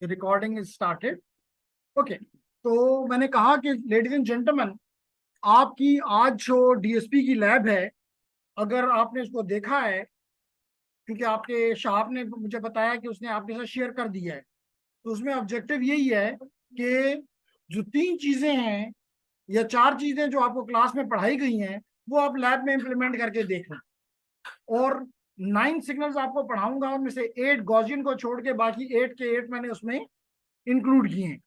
Recording is started. Okay, तो मैंने कहा कि लेडीज एंड जेंटलमैन, आपकी आज जो डीएसपी की लैब है, अगर आपने इसको देखा है, क्योंकि आपके शाह ने मुझे बताया कि उसने आपके साथ शेयर कर दिया है, तो उसमें ऑब्जेक्टिव यही है कि जो 3 चीजें हैं या 4 चीजें जो आपको क्लास में पढ़ाई गई हैं, वो आप लैब में इंप्लीमेंट करके देख लें। और 9 सिग्नल्स आपको पढ़ाऊंगा, उनमें से 8 गॉसियन को छोड़ के बाकी 8 के 8 मैंने उसमें इंक्लूड किए हैं,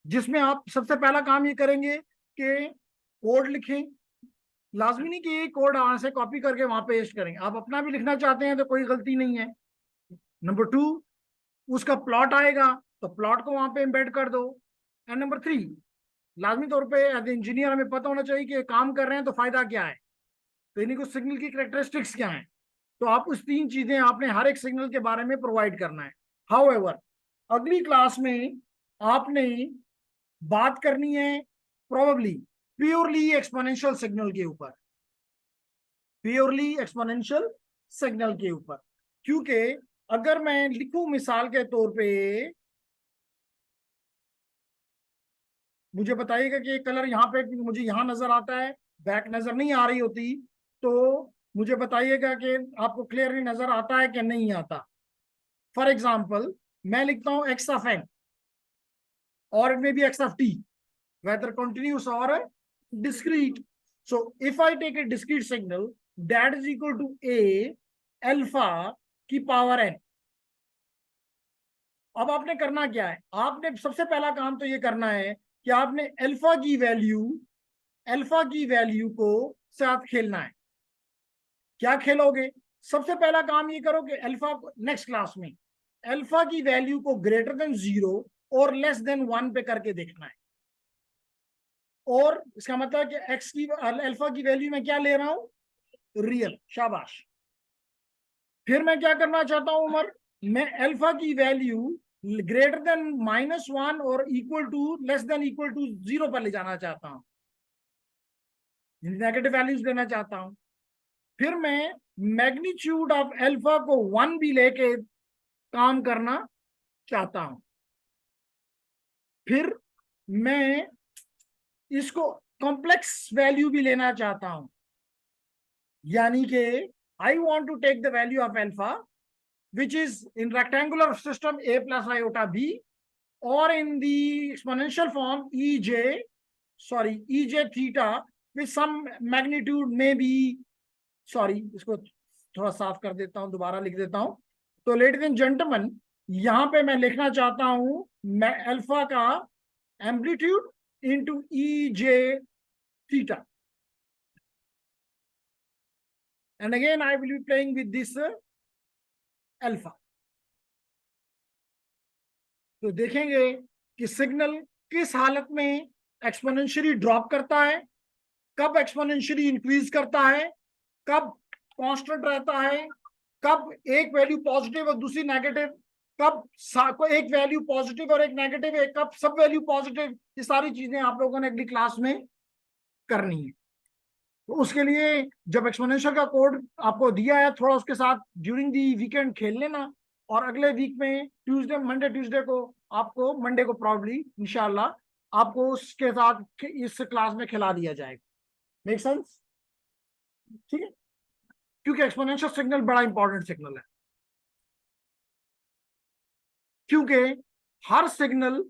जिसमें आप सबसे पहला काम ये करेंगे कि कोड लिखें। लाजमी नहीं कि ये कोड वहां से कॉपी करके वहां पेस्ट करें, आप अपना भी लिखना चाहते हैं तो कोई गलती नहीं है। नंबर 2, उसका प्लॉट आएगा तो प्लॉट को वहां पे एम्बेड कर दो। एंड नंबर 3, लाजमी तौर पे एज इंजीनियर हमें पता होना चाहिए कि काम कर रहे हैं तो फायदा क्या है, तो इन्हीं को सिग्नल की कैरेक्टरिस्टिक्स क्या है। तो आप उस 3 चीजें आपने हर एक सिग्नल के बारे में प्रोवाइड करना है। हाउएवर, अगली क्लास में आपने बात करनी है प्रोबेबली प्योरली एक्सपोनेंशियल सिग्नल के ऊपर, प्योरली एक्सपोनेंशियल सिग्नल के ऊपर। क्योंकि अगर मैं लिखूं मिसाल के तौर पे, मुझे बताइएगा कि कलर यहाँ पे मुझे यहाँ नजर आता है, बैक नजर नहीं आ रही होती, तो मुझे बताइएगा कि आपको क्लियरली नजर आता है कि नहीं आता। फॉर एग्जाम्पल, मैं लिखता हूं एक्स ऑफ एन और it may be x of T, whether continuous or discrete. So if I take a discrete signal that is equal to a alpha की पावर n, अब आपने करना क्या है, आपने सबसे पहला काम तो ये करना है कि आपने अल्फा की वैल्यू को साथ खेलना है। क्या खेलोगे? सबसे पहला काम ये करो कि अल्फा, नेक्स्ट क्लास में अल्फा की वैल्यू को ग्रेटर देन 0 और लेस देन 1 पे करके देखना है। और इसका मतलब है कि एक्स की अल्फा की वैल्यू में क्या ले रहा हूं, रियल। शाबाश। फिर मैं क्या करना चाहता हूं उमर, मैं अल्फा की वैल्यू ग्रेटर देन -1 और equal to less than equal to 0 पर ले जाना चाहता हूं, नेगेटिव वैल्यूज लेना चाहता हूं। फिर मैं मैग्नीट्यूड ऑफ अल्फा को 1 भी लेके काम करना चाहता हूं। फिर मैं इसको कॉम्प्लेक्स वैल्यू भी लेना चाहता हूं, यानी कि I want to take the value of alpha which is in rectangular system a plus iota b, or in the exponential form ej theta with some magnitude may be, sorry इसको थोड़ा साफ कर देता हूं, दोबारा लिख देता हूं। तो लेडीज एंड जेंटलमैन, यहां पे मैं लिखना चाहता हूं मैं अल्फा का amplitude into E J theta, and again I will be playing with this alpha. तो देखेंगे कि सिग्नल किस हालत में एक्सपोनेंशियली ड्रॉप करता है, कब एक्सपोनेंशियली इंक्रीज करता है, कब कांस्टेंट रहता है, कब एक वैल्यू पॉजिटिव और दूसरी नेगेटिव, कब एक वैल्यू पॉजिटिव और एक नेगेटिव है, कब सब वैल्यू पॉजिटिव। ये सारी चीजें आप लोगों ने अगली क्लास में करनी है। तो उसके लिए जब एक्सपोनेंशियल का कोड आपको दिया है, थोड़ा उसके साथ ड्यूरिंग दी वीकेंड खेल लेना, और अगले वीक में ट्यूसडे को आपको मंडे को प्रॉब्ली इंशाल्लाह आपको उसके साथ इस क्लास में खिला दिया जाएगा। Make sense? ठीक है, क्योंकि एक्सपोनेंशियल सिग्नल बड़ा इंपॉर्टेंट सिग्नल है, क्योंकि हर सिग्नल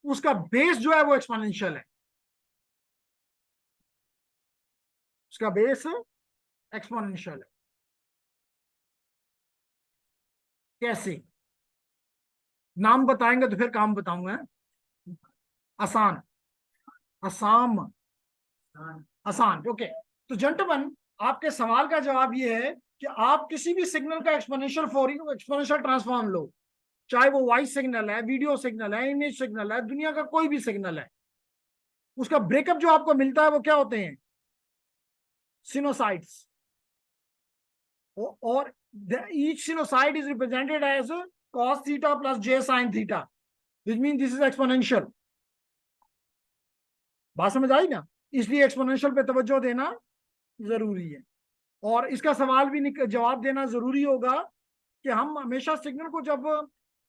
उसका बेस जो है वो एक्सपोनेंशियल है, उसका बेस एक्सपोनेंशियल है। कैसे? नाम बताएंगे तो फिर काम बताऊंगा। आसान, आसाम, आसान। ओके, तो जेंटलमैन, आपके सवाल का जवाब ये है कि आप किसी भी सिग्नल का एक्सपोनेंशियल ट्रांसफॉर्म लो, चाहे वो वॉइस सिग्नल है, वीडियो सिग्नल है, इमेज सिग्नल है, दुनिया का कोई भी सिग्नल है, उसका ब्रेकअप जो आपको मिलता है वो क्या होते हैं, सिनोसाइड्स। और each sinusoid is represented as cos theta plus j sin theta, which means this is exponential। बात समझ आई ना? इसलिए एक्सपोनेंशियल पे तवज्जो देना जरूरी है, और इसका सवाल भी जवाब देना जरूरी होगा कि हम हमेशा सिग्नल को जब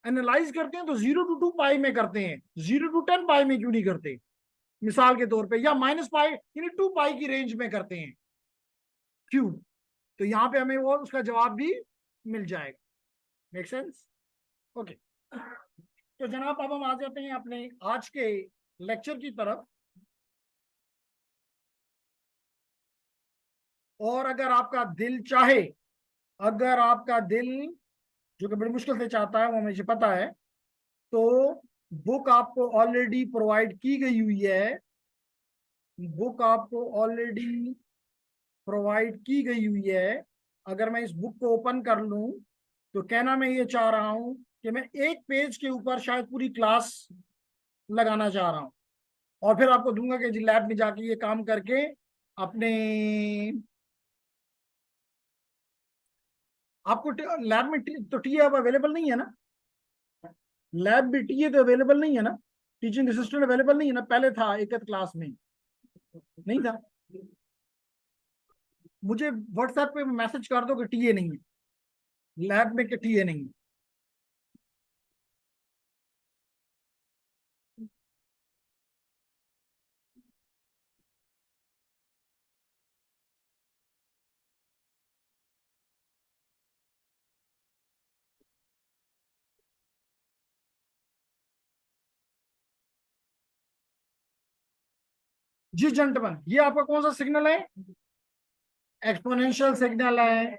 एनालाइज करते हैं तो 0 to 2 पाई में करते हैं, 0 to 10 पाई में क्यों नहीं करते, मिसाल के तौर पे, या -पाई यानी 2 पाई की रेंज में करते हैं, क्यों? तो यहाँ पे हमें वो उसका जवाब भी मिल जाएगा। Make sense? ओके, तो जनाब अब हम आ जाते हैं अपने आज के लेक्चर की तरफ। और अगर आपका दिल चाहे, अगर आपका दिल, जो कि बड़ी मुश्किल से चाहता है, वो मुझे पता है, तो बुक आपको ऑलरेडी प्रोवाइड की गई हुई है, बुक आपको ऑलरेडी प्रोवाइड की गई हुई है। अगर मैं इस बुक को ओपन कर लूं तो कहना मैं ये चाह रहा हूं कि मैं एक पेज के ऊपर शायद पूरी क्लास लगाना चाह रहा हूं, और फिर आपको दूंगा कि जी लैब में जाके ये काम करके अपने, आपको लैब में तो टी अब अवेलेबल नहीं है ना, लैब भी टी तो अवेलेबल नहीं है ना, टीचिंग असिस्टेंट अवेलेबल नहीं है ना, पहले था एक क्लास में नहीं था। मुझे व्हाट्सएप पे मैसेज कर दो कि टीए नहीं है लैब में, कि टीए नहीं है। जी जेंटलमैन, ये आपका कौन सा सिग्नल है? एक्सपोनेंशियल सिग्नल है।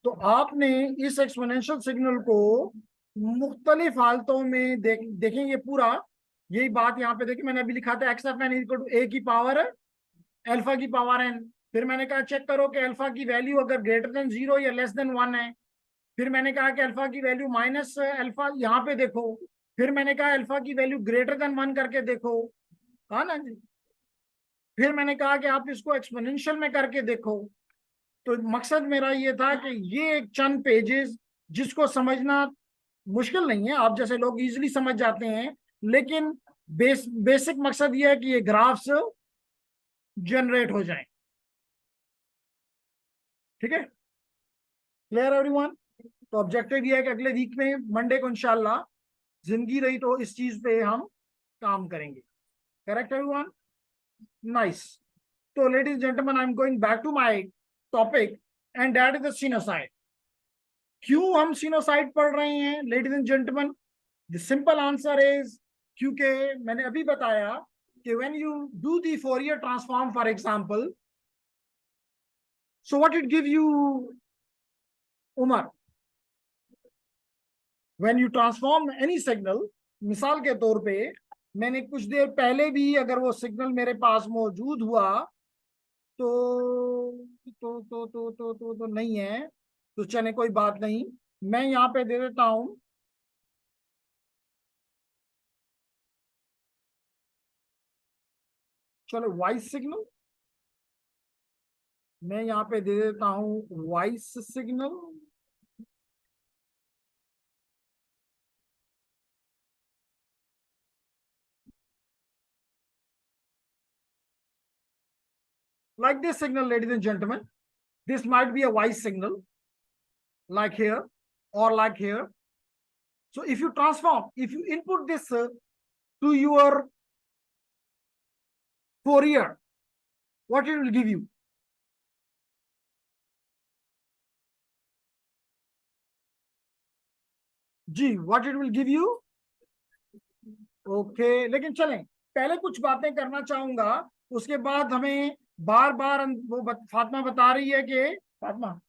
तो आपने इस एक्सपोनेंशियल सिग्नल को मुख्तलिफ हालतों में देखेंगे पूरा, यही बात यहाँ पे देखिए, मैंने अभी लिखा था x f n equal to a की पावर अल्फा की पावर एन। फिर मैंने कहा चेक करो कि अल्फा की वैल्यू अगर ग्रेटर देन 0 या लेस देन 1 है। फिर मैंने कहा कि अल्फा की वैल्यू माइनस अल्फा, यहाँ पे देखो। फिर मैंने कहा अल्फा की वैल्यू ग्रेटर देन 1 करके देखो, कहा ना जी। फिर मैंने कहा कि आप इसको एक्सपोनेंशियल में करके देखो। तो मकसद मेरा ये था कि ये एक चंद पेजेस जिसको समझना मुश्किल नहीं है, आप जैसे लोग इजीली समझ जाते हैं, लेकिन बेसिक मकसद ये है कि ये ग्राफ्स जनरेट हो जाएं। ठीक है, क्लियर एवरीवन? तो ऑब्जेक्टिव ये है कि अगले वीक में मंडे को इंशाल्लाह जिंदगी रही तो इस चीज पे हम काम करेंगे। Correct everyone? नाइस। तो ladies gentleman, I am going back to my topic, and that is the sinusoid. क्यों हम सिनोसाइड पढ़ रहे हैं ladies and gentleman? The simple answer is, क्योंकि मैंने अभी बताया कि when you do the Fourier transform for example, so what it give you उमर, when you transform any signal, मिसाल के तौर पे मैंने कुछ देर पहले भी अगर वो सिग्नल मेरे पास मौजूद हुआ तो नहीं है, तो चले कोई बात नहीं, मैं यहाँ पे दे देता हूं, चलो वॉइस सिग्नल, मैं यहाँ पे दे देता हूं voice signal. Like this signal, ladies and gentlemen, this might be a voice signal, like here or like here. So if you transform, if you input this to your Fourier, what it will give you? जी, what it will give you? Okay, लेकिन चलें, पहले कुछ बातें करना चाहूंगा, उसके बाद हमें बार बार फातिमा बता रही है कि, फातिमा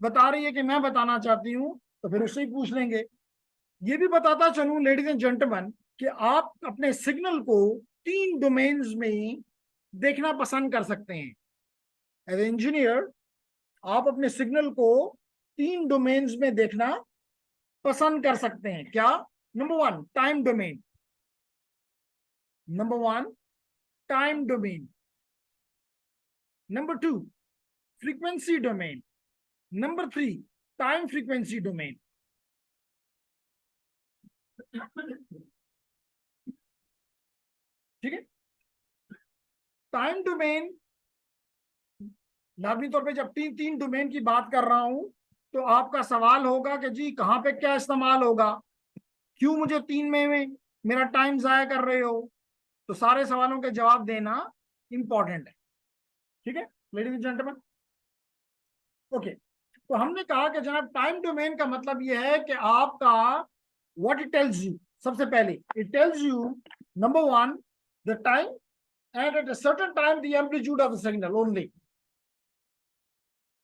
बता रही है कि मैं बताना चाहती हूँ, तो फिर उससे ही पूछ लेंगे। ये भी बताता चलूं लेडीज एंड जेंटलमैन कि आप अपने सिग्नल को 3 डोमेन्स में देखना पसंद कर सकते हैं। एज इंजीनियर आप अपने सिग्नल को 3 डोमेन्स में देखना पसंद कर सकते हैं। क्या? Number 1 time domain, number 1 time domain, number 2 frequency domain, number 3 time frequency domain. ठीक है, टाइम डोमेन लाजमी तौर पे जब तीन तीन डोमेन की बात कर रहा हूं तो आपका सवाल होगा कि जी कहाँ पे क्या इस्तेमाल होगा, क्यों मुझे 3 में मेरा टाइम जाया कर रहे हो। तो सारे सवालों के जवाब देना इंपॉर्टेंट है। ठीक है लेडीज एंड जेंटलमैन, ओके। तो हमने कहा कि जनाब टाइम डोमेन का मतलब यह है कि आपका व्हाट इट टेल्स यू, सबसे पहले it tells you number one the time and at a certain time the amplitude of the signal only.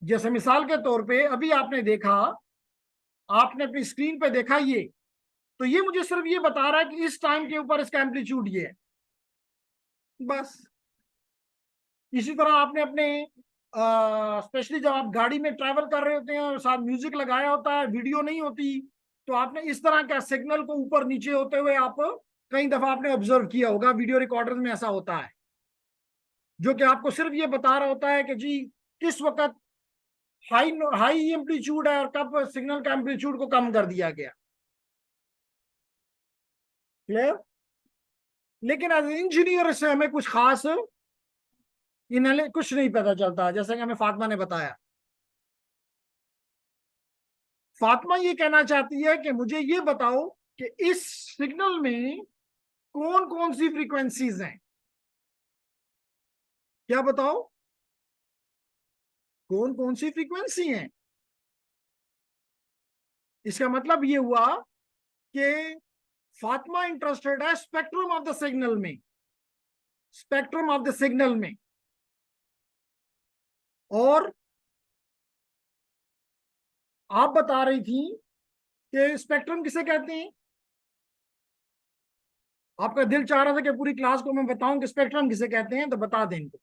जैसे मिसाल के तौर पे अभी आपने देखा, आपने अपनी स्क्रीन पे देखा ये, तो ये मुझे सिर्फ ये बता रहा है कि इस टाइम के ऊपर इसका एम्पलीट्यूड ये है, बस। इसी तरह आपने अपने स्पेशली जब आप गाड़ी में ट्रैवल कर रहे होते हैं और साथ म्यूजिक लगाया होता है, वीडियो नहीं होती, तो आपने इस तरह का सिग्नल को ऊपर नीचे होते हुए आप कई दफा आपने ऑब्जर्व किया होगा, वीडियो रिकॉर्डर में ऐसा होता है, जो कि आपको सिर्फ ये बता रहा होता है कि जी किस वक्त हाई हाई एम्पलीट्यूड है और कब सिग्नल का एम्पलीट्यूड को कम कर दिया गया। क्लियर? लेकिन एज इंजीनियर से हमें कुछ खास इन्हें कुछ नहीं पता चलता, जैसे कि हमें फातिमा ने बताया। फातिमा ये कहना चाहती है कि मुझे ये बताओ कि इस सिग्नल में कौन कौन सी फ्रीक्वेंसीज हैं। क्या बताओ, कौन कौन सी फ्रीक्वेंसी हैं? इसका मतलब ये हुआ कि फातिमा इंटरेस्टेड है स्पेक्ट्रम ऑफ द सिग्नल में, स्पेक्ट्रम ऑफ द सिग्नल में। और आप बता रही थी कि स्पेक्ट्रम किसे कहते हैं। आपका दिल चाह रहा था कि पूरी क्लास को मैं बताऊं कि स्पेक्ट्रम किसे कहते हैं, तो बता दें इनको।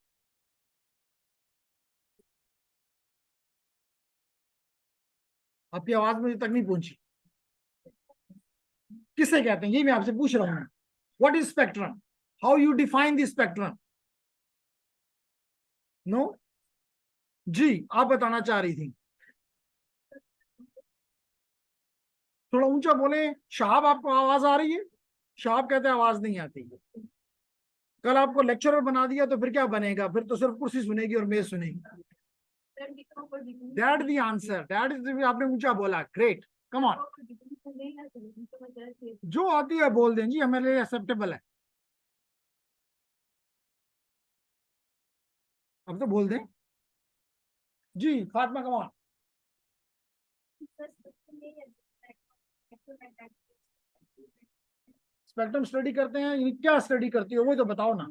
आपकी आवाज मुझे तक नहीं पहुंची। किसे कहते हैं, यही मैं आपसे पूछ रहा हूं। What is spectrum, how you define the spectrum? No जी, आप बताना चाह रही थी, थोड़ा ऊंचा बोले। शाहब आपको आवाज आ रही है? शाहब कहते हैं आवाज नहीं आती है। कल आपको लेक्चरर बना दिया तो फिर क्या बनेगा, फिर तो सिर्फ कुर्सी सुनेगी और मेज सुनेगी। That the answer, that is, आपने ऊंचा बोला, ग्रेट, कम ऑन। जो आती है बोल दें जी, हमारे लिए एक्सेप्टेबल है। अब तो बोल दें जी। Fatima come on. Spectrum study करते हैं, ये क्या स्टडी करती हो वो तो बताओ ना।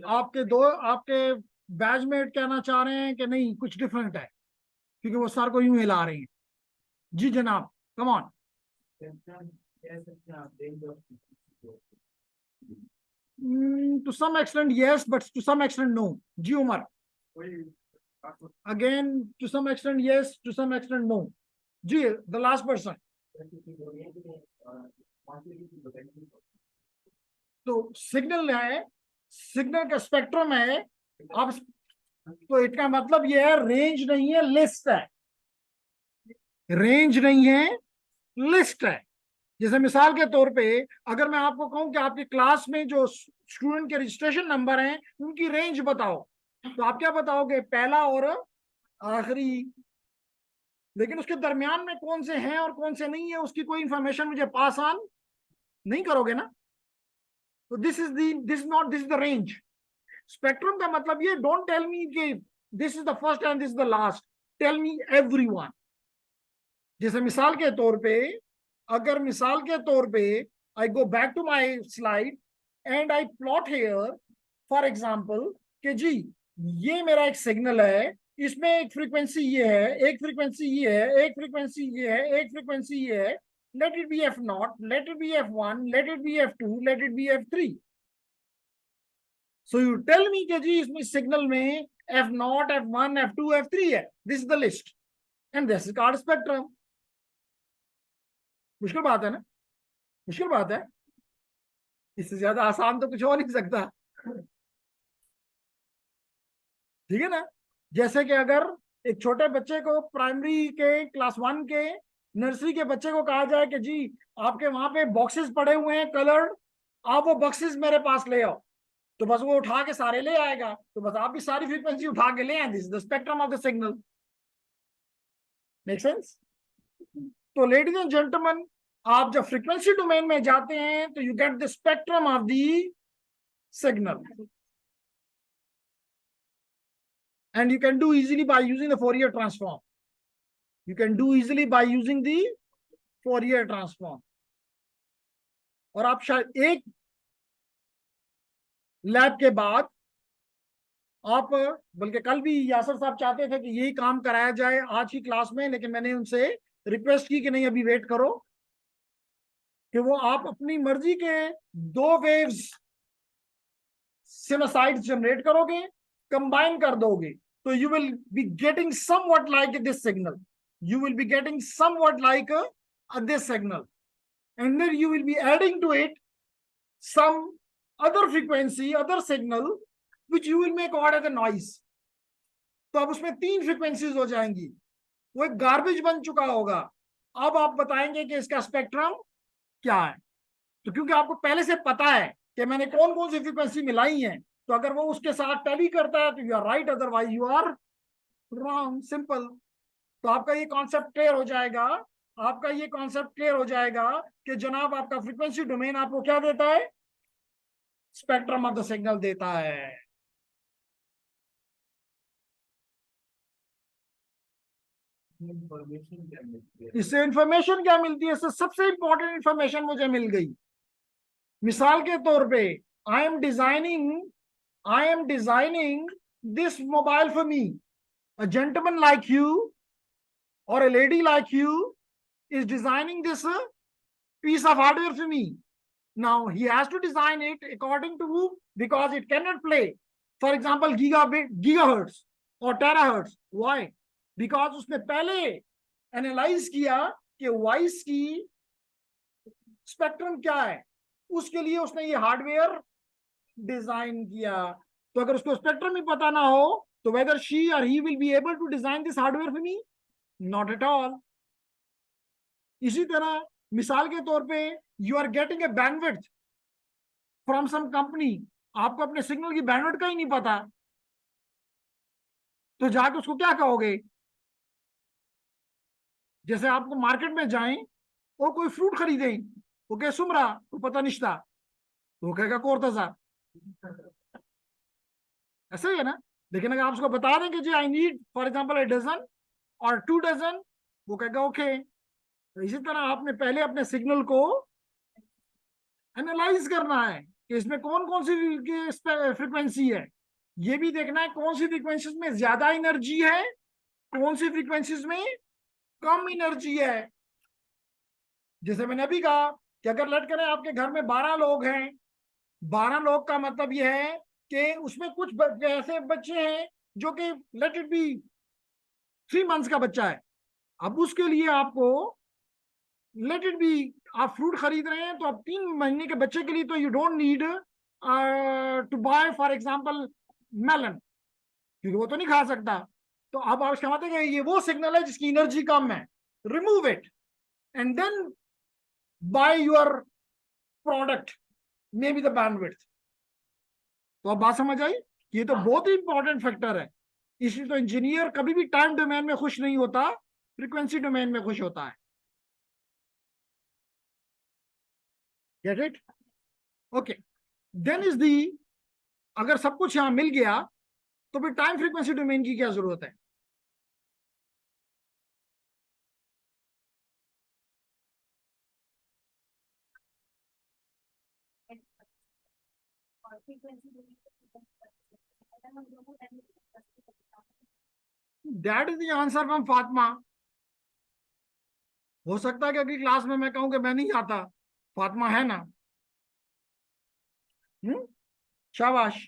आपके बैचमेट कहना चाह रहे हैं कि नहीं कुछ डिफरेंट है, क्योंकि वो सर को यूं हिला रही हैं। जी जनाब, come on. To some extent yes, but to some extent no. जी Umar, again to some extent yes, to some extent no. जी द लास्ट पर्सन। तो सिग्नल है, सिग्नल का स्पेक्ट्रम है। अब तो इसका मतलब ये है रेंज नहीं है, लिस्ट है। रेंज नहीं है, लिस्ट है। जैसे मिसाल के तौर पे अगर मैं आपको कहूं कि आपकी क्लास में जो स्टूडेंट के रजिस्ट्रेशन नंबर हैं उनकी रेंज बताओ, तो आप क्या बताओगे? पहला और आखिरी। लेकिन उसके दरमियान में कौन से हैं और कौन से नहीं है उसकी कोई इंफॉर्मेशन मुझे पास ऑन नहीं करोगे ना। तो this not this is the range. Spectrum का मतलब ये, डोंट टेल मी कि this is the first and this is the last, tell me everyone. जैसे मिसाल के तौर पे, अगर मिसाल के तौर पे I go back to my slide and I plot here for example कि जी ये मेरा एक सिग्नल है, इसमें एक फ्रीक्वेंसी ये है, एक फ्रीक्वेंसी ये है, एक फ्रीक्वेंसी ये है, एक फ्रीक्वेंसी ये है। Let it be f naught, let it be f one, let it be f two, let it be f three. So you tell me कि जी इसमें सिग्नल में f naught, f one, f two, f three है, this is the list and this is called spectrum. मुश्किल बात है ना, मुश्किल बात है, इससे ज्यादा आसान तो कुछ हो नहीं सकता। ठीक है ना। जैसे कि अगर एक छोटे बच्चे को प्राइमरी के क्लास 1 के नर्सरी के बच्चे को कहा जाए कि जी आपके वहां पे बॉक्सेस पड़े हुए हैं कलर्ड, आप वो बॉक्सेस मेरे पास ले आओ, तो बस वो उठा के सारे ले आएगा, तो बस आप भी सारी फ्रीक्वेंसी उठा के ले आए, this is the spectrum of the signal. Make sense? तो लेडीज एंड जेंटलमैन, आप जब फ्रीक्वेंसी डोमेन में जाते हैं तो you get the spectrum of the signal, and you can do easily by using the Fourier transform. You can do easily by using the Fourier transform. और आप शायद एक लैब के बाद आप, बल्कि कल भी यासर साहब चाहते थे कि यही काम कराया जाए आज की क्लास में, लेकिन मैंने उनसे रिक्वेस्ट की कि नहीं अभी वेट करो, कि वो आप अपनी मर्जी के 2 वेव्स सिनोसाइड्स जनरेट करोगे, कंबाइन कर दोगे, तो you will be getting somewhat like this signal, you will be getting somewhat like this signal, and then you will be adding to it some other frequency, other signal, which you will make odd as a noise. तो अब उसमें 3 frequencies हो जाएंगी, वो एक garbage बन चुका होगा। अब आप बताएंगे कि इसका स्पेक्ट्रम क्या है, तो क्योंकि आपको पहले से पता है कि मैंने कौन कौन सी फ्रीक्वेंसी मिलाई है, तो अगर वो उसके साथ टैली करता है तो you are right, otherwise you are wrong, simple. तो आपका ये कॉन्सेप्ट क्लियर हो जाएगा, आपका ये कॉन्सेप्ट क्लियर हो जाएगा कि जनाब आपका फ्रीक्वेंसी डोमेन आपको क्या देता है, स्पेक्ट्रम ऑफ द सिग्नल देता है। इससे इंफॉर्मेशन क्या मिलती है? इससे सबसे इंपॉर्टेंट इंफॉर्मेशन मुझे मिल गई। मिसाल के तौर पे I am designing this mobile for me, a gentleman like you or a lady like you is designing this piece of hardware for me. Now he has to design it according to, because it cannot play, for example, gigahertz or terahertz. Why? Because उसने पहले analyse किया कि voice की spectrum क्या है, उसके लिए उसने ये हार्डवेयर डिजाइन किया। तो अगर उसको स्पेक्ट्रम ही पता ना हो तो whether she or he will be able to design this hardware for me? Not at all. इसी तरह मिसाल के तौर पे you are getting a bandwidth from some company, आपको अपने सिग्नल की बैंडविड्थ का ही नहीं पता, तो जाके उसको क्या कहोगे? जैसे आपको मार्केट में जाएं और कोई फ्रूट खरीदें, वो कहे सुमरा तो पता निश्ता, तो वो कहेगा कोरतजा, ऐसे ही है ना। लेकिन अगर आप उसको बता दें कि जी I need for example a dozen और 2 डजन, वो कहेगा ओके। तो इसी तरह आपने पहले अपने सिग्नल को एनालाइज करना है कि इसमें कौन कौन सी फ्रीक्वेंसी है, ये भी देखना है कौन सी फ्रीक्वेंसीज में ज्यादा एनर्जी है, कौन सी फ्रीक्वेंसीज में कम एनर्जी है। जैसे मैंने अभी कहा कि अगर लेट करें आपके घर में 12 लोग हैं, 12 लोग का मतलब यह है कि उसमें कुछ ऐसे बच्चे हैं जो कि लेट इट बी 3 मंथ्स का बच्चा है। अब उसके लिए आपको लेट इट बी, आप फ्रूट खरीद रहे हैं तो अब 3 महीने के बच्चे के लिए तो you don't need to buy for example melon, क्योंकि वो तो नहीं खा सकता। तो अब आप समझते हैं कि ये वो सिग्नल है जिसकी एनर्जी कम है, remove it and then buy your product may be the bandwidth. तो अब बात समझ आई? ये तो बहुत ही इंपॉर्टेंट फैक्टर है। इसलिए तो इंजीनियर कभी भी टाइम डोमेन में खुश नहीं होता, फ्रीक्वेंसी डोमेन में खुश होता है। Get it? Okay, then is the, अगर सब कुछ यहां मिल गया तो फिर टाइम फ्रीक्वेंसी डोमेन की क्या जरूरत है? That is the answer from Fatima. हो सकता है कि अगली क्लास में मैं कहूं कि मैं नहीं आता, फातिमा है ना। शाबाश।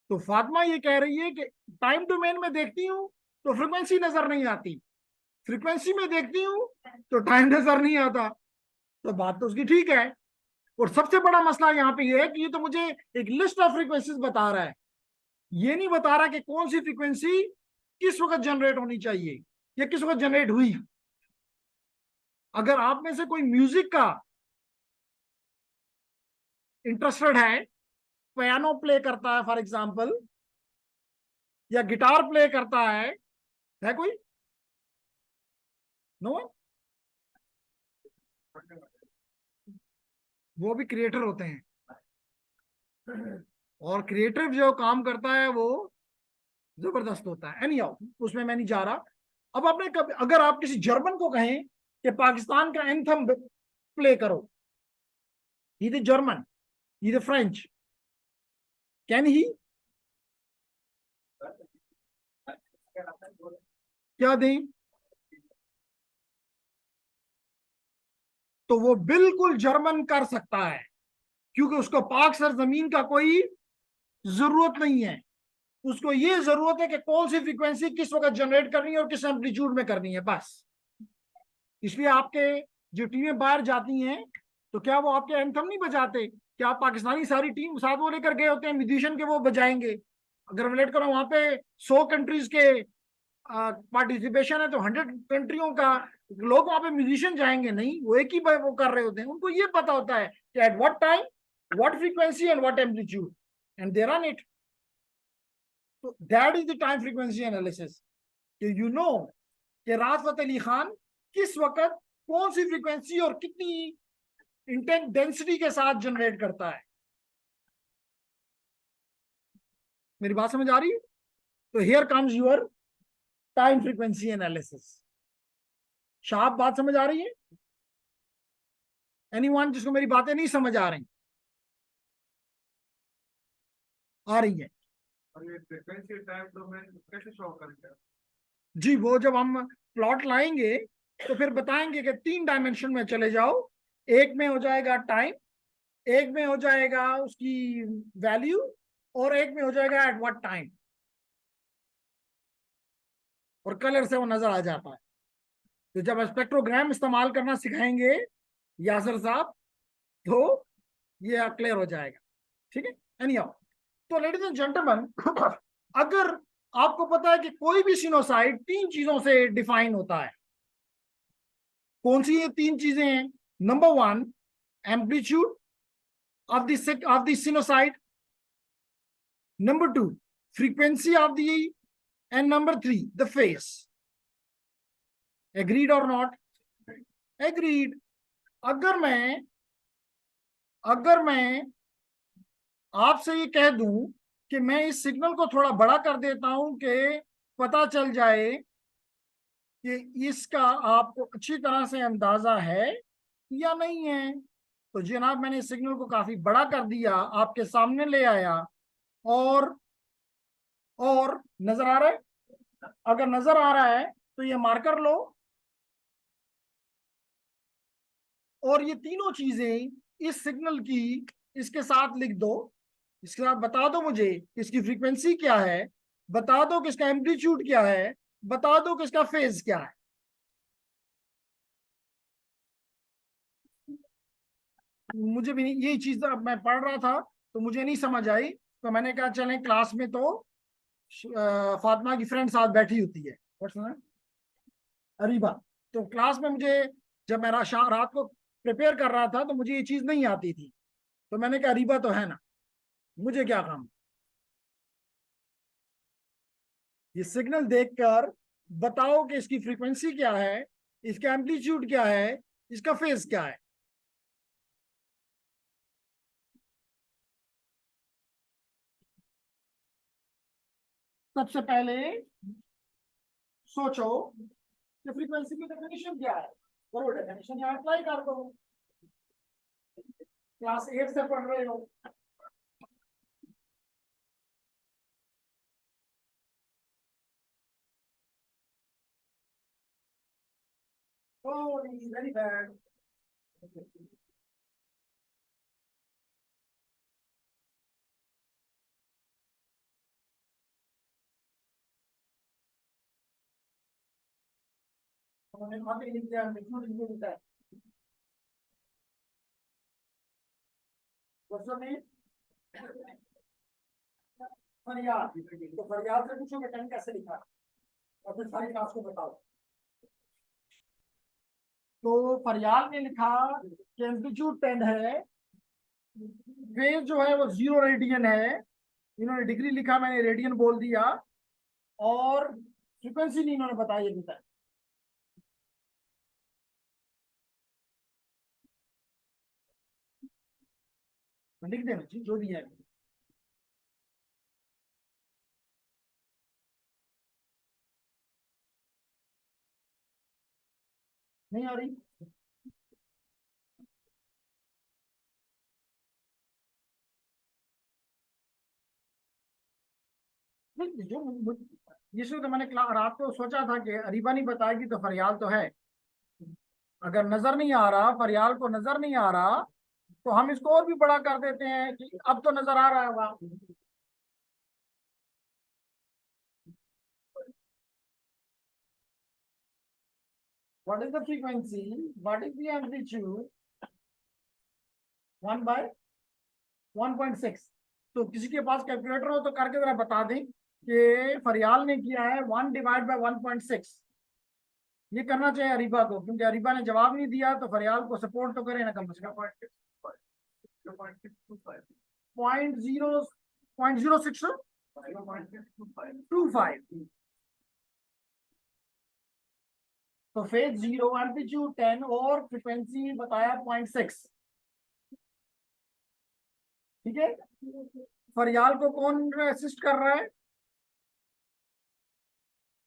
तो फातिमा ये कह रही है कि टाइम डोमेन में देखती हूँ तो फ्रीक्वेंसी नजर नहीं आती, फ्रीक्वेंसी में देखती हूँ तो टाइम नजर नहीं आता। तो बात तो उसकी ठीक है। और सबसे बड़ा मसला यहाँ पे ये है कि ये तो मुझे एक लिस्ट ऑफ फ्रीक्वेंसीज बता रहा है, ये नहीं बता रहा कि कौन सी फ्रीक्वेंसी किस वक्त जनरेट होनी चाहिए या किस वक्त जनरेट हुई। अगर आप में से कोई म्यूजिक का इंटरेस्टेड है, पियानो प्ले करता है फॉर एग्जाम्पल, या गिटार प्ले करता है कोई? नो, वो भी क्रिएटर होते हैं, और क्रिएटिव जो काम करता है वो जबरदस्त होता है। एनी उसमें मैं नहीं जा रहा। अब आपने कभी, अगर आप किसी जर्मन को कहें कि पाकिस्तान का एंथम प्ले करो, ये जर्मन, ये फ्रेंच, कैन ही? क्या दें? तो वो बिल्कुल जर्मन कर सकता है, क्योंकि उसको पाक सरजमीन का कोई जरूरत नहीं है। उसको ये जरूरत है कि कौन सी फ्रीक्वेंसी किस वक्त जनरेट करनी है और किस एम्पलीट्यूड में करनी है, बस। इसलिए आपके जो टीमें बाहर जाती हैं, तो क्या वो आपके एंथम नहीं बजाते? क्या आप पाकिस्तानी सारी टीम साथ वो लेकर गए होते हैं म्यूजिशियन के, वो बजाएंगे? अगर रिलेट करो, वहां पे 100 कंट्रीज के पार्टिसिपेशन है, तो 100 कंट्रियों का लोग वहां पे म्यूजिशियन जाएंगे नहीं, वो एक ही वो कर रहे होते हैं। उनको ये पता होता है कि at what time, what frequency and what amplitude, and there on it. तो that is the time frequency analysis, कि यू नो कि राहत फतेह अली खान किस वक्त कौन सी फ्रीक्वेंसी और कितनी इंटेंस डेंसिटी के साथ जनरेट करता है। मेरी बात समझ आ रही है? तो here comes your time frequency analysis. Sharp बात समझ आ रही है? एनीवन जिसको मेरी बातें नहीं समझ आ रही? आ रही है? और ये फ्रीक्वेंसी टाइम डोमेन कैसे शो करेंगे? जी, वो जब हम प्लॉट लाएंगे तो फिर बताएंगे कि 3 डायमेंशन में चले जाओ। एक में हो जाएगा टाइम, एक में हो जाएगा उसकी वैल्यू, और एक में हो जाएगा एट व्हाट टाइम, और कलर से वो नजर आ जाता है। तो जब स्पेक्ट्रोग्राम इस्तेमाल करना सिखाएंगे यासर साहब, तो ये क्लियर हो जाएगा। ठीक है? एनी तो लेडीज एंड जेंटलमैन, अगर आपको पता है कि कोई भी सिनोसाइड 3 चीजों से डिफाइन होता है, कौन सी ये 3 चीजें हैं? Number 1, amplitude of the sinusoid, number 2, frequency of the, and number 3, the phase. Agreed और नॉट? एग्रीड। अगर मैं अगर मैं आपसे ये कह दूं कि मैं इस सिग्नल को थोड़ा बड़ा कर देता हूं कि पता चल जाए कि इसका आपको अच्छी तरह से अंदाजा है या नहीं है, तो जनाब मैंने सिग्नल को काफी बड़ा कर दिया, आपके सामने ले आया, और और नजर आ रहा है? अगर नजर आ रहा है तो ये मार्कर लो, और ये तीनों चीजें इस सिग्नल की इसके साथ लिख दो। इसके साथ बता दो मुझे इसकी फ्रीक्वेंसी क्या है, बता दो कि इसका एम्पलीट्यूड क्या है, बता दो कि इसका फेज क्या है। मुझे भी नहीं, यही चीज अब मैं पढ़ रहा था तो मुझे नहीं समझ आई, तो मैंने कहा चलें क्लास में तो फातिमा की फ्रेंड साथ बैठी होती है, व्हाट्स नेम, अरीबा। तो क्लास में मुझे, जब मैं रात को प्रिपेयर कर रहा था तो मुझे ये चीज नहीं आती थी, तो मैंने कहा अरीबा तो है ना, मुझे क्या काम। ये सिग्नल देखकर बताओ कि इसकी फ्रीक्वेंसी क्या है, इसका एम्पलीट्यूड क्या है, इसका फेज क्या है। सबसे पहले सोचो कि फ्रीक्वेंसी की डेफिनेशन क्या है, करो डेफिनेशन यहाँ अप्लाई कर दो। क्लास 8 से पढ़ रहे हो। Oh, very bad. उन्होंने आगे लिख दिया, लिखता है क्वेश्चन में फरियाद, तो फरियाद से पूछो कि टेन कैसे लिखा, और फिर सारी क्लास को बताओ। तो फरियाद ने लिखा कि एम्पलीट्यूड 10 है, फेज जो है वो 0 रेडियन है, इन्होंने डिग्री लिखा, मैंने रेडियन बोल दिया, और फ्रीक्वेंसी नहीं इन्होंने बताई अभी तक। लिख देना चाहिए जो भी है। नहीं आ रही? नहीं, इसलिए तो मैंने रात को सोचा था कि अरीबा नहीं बताएगी तो फरियाल तो है। अगर नजर नहीं आ रहा, फरियाल को नजर नहीं आ रहा, तो हम इसको और भी बड़ा कर देते हैं कि अब तो नजर आ रहा होगा। What is the frequency, what is the amplitude, 1/1.6। तो किसी के पास कैलकुलेटर हो तो करके जरा बता दें कि फरियाल ने किया है 1/1.6। ये करना चाहिए अरीबा को, क्योंकि अरीबा ने जवाब नहीं दिया, तो फरियाल को सपोर्ट तो करे ना कम से कम। 0.0625। तो फेज 0, एम्पलीट्यूड 10 और फ्रीक्वेंसी बताया 0.6। ठीक है, फरियाल को कौन असिस्ट कर रहा है?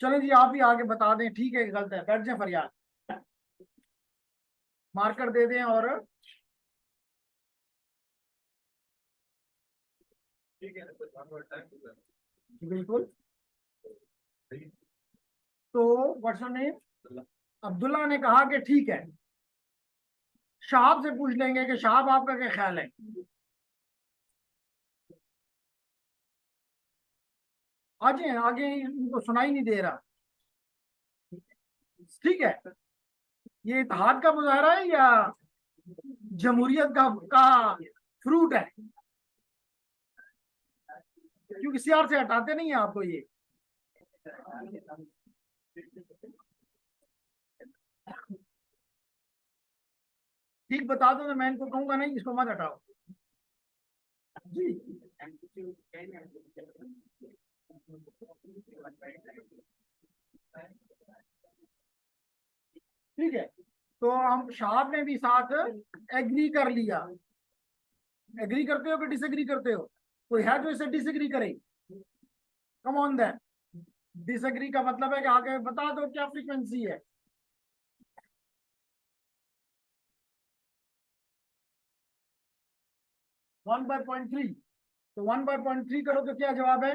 चलो जी आप ही आगे बता दें, ठीक है गलत है, बैठ जाए फरियाल, मार्कर दे दें। और ठीक है, बिल्कुल। तो व्हाट्स योर नेम? अब्दुल्ला ने कहा कि ठीक है, शाहब से पूछ लेंगे कि शाहब आपका क्या ख्याल है। आगे आगे, इनको सुनाई नहीं दे रहा। ठीक है, ये इत्तेहाद का मुजाहरा है या जमहूरियत का फ्रूट है? क्योंकि सीआर से हटाते नहीं है आपको ये। ठीक बता दो तो मैं इनको कहूंगा नहीं, इसको मत हटाओ जी। ठीक है, तो हम शाहब ने भी साथ एग्री कर लिया। एग्री करते हो कि डिसएग्री करते हो? कोई है जो इसे डिसएग्री करे? Come on then. डिसएग्री का मतलब है कि आगे बता दो क्या फ्रीक्वेंसी है। One by 0.3। तो 1/0.3 करो तो क्या जवाब है?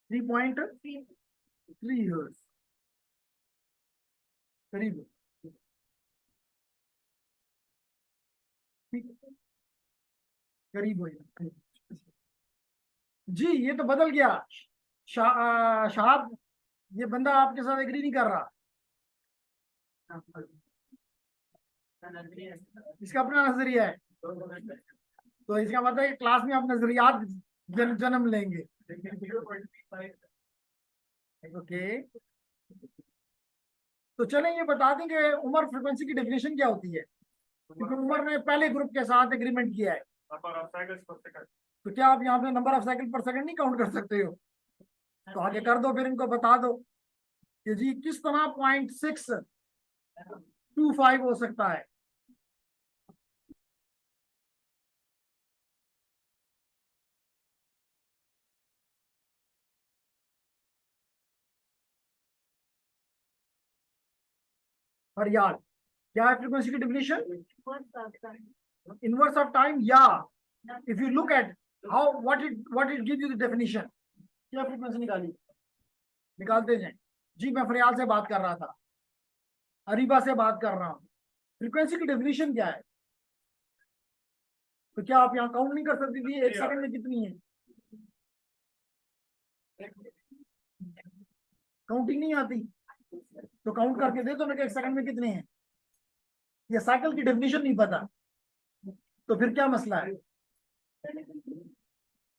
3.3 हर्ट्ज करीब। करीब हो जी। ये तो बदल गया। शाहब, ये बंदा आपके साथ एग्री नहीं कर रहा। इसका अपना नजरिया है, तो इसका मतलब है क्लास में आप नजरियात जन्म लेंगे। ओके, तो चलें ये बता दें कि उमर फ्रीक्वेंसी की डेफिनेशन क्या होती है, क्योंकि उमर ने पहले ग्रुप के साथ एग्रीमेंट किया है। तो क्या आप यहाँ पे नंबर ऑफ साइकिल पर सेकंड नहीं काउंट कर सकते हो? तो आगे कर दो, फिर इनको बता दो कि जी किस तरह 0.625 हो सकता है। फरियाल, क्या है फ्रीक्वेंसी की डेफिनेशन? इनवर्स ऑफ टाइम, या if you look at how what it give you the definition. क्या फ्रीक्वेंसी निकाली? निकालते जाए जी। मैं फरियाल से बात कर रहा था, अरीबा से बात कर रहा हूँ। फ्रीक्वेंसी की डेफिनेशन क्या है? तो क्या आप यहाँ काउंट नहीं कर सकती थी एक सेकंड में कितनी है? काउंटिंग नहीं आती तो काउंट करके दे दो ना कि एक सेकंड में कितने हैं। ये साइकिल की डेफिनेशन नहीं पता तो फिर क्या मसला है?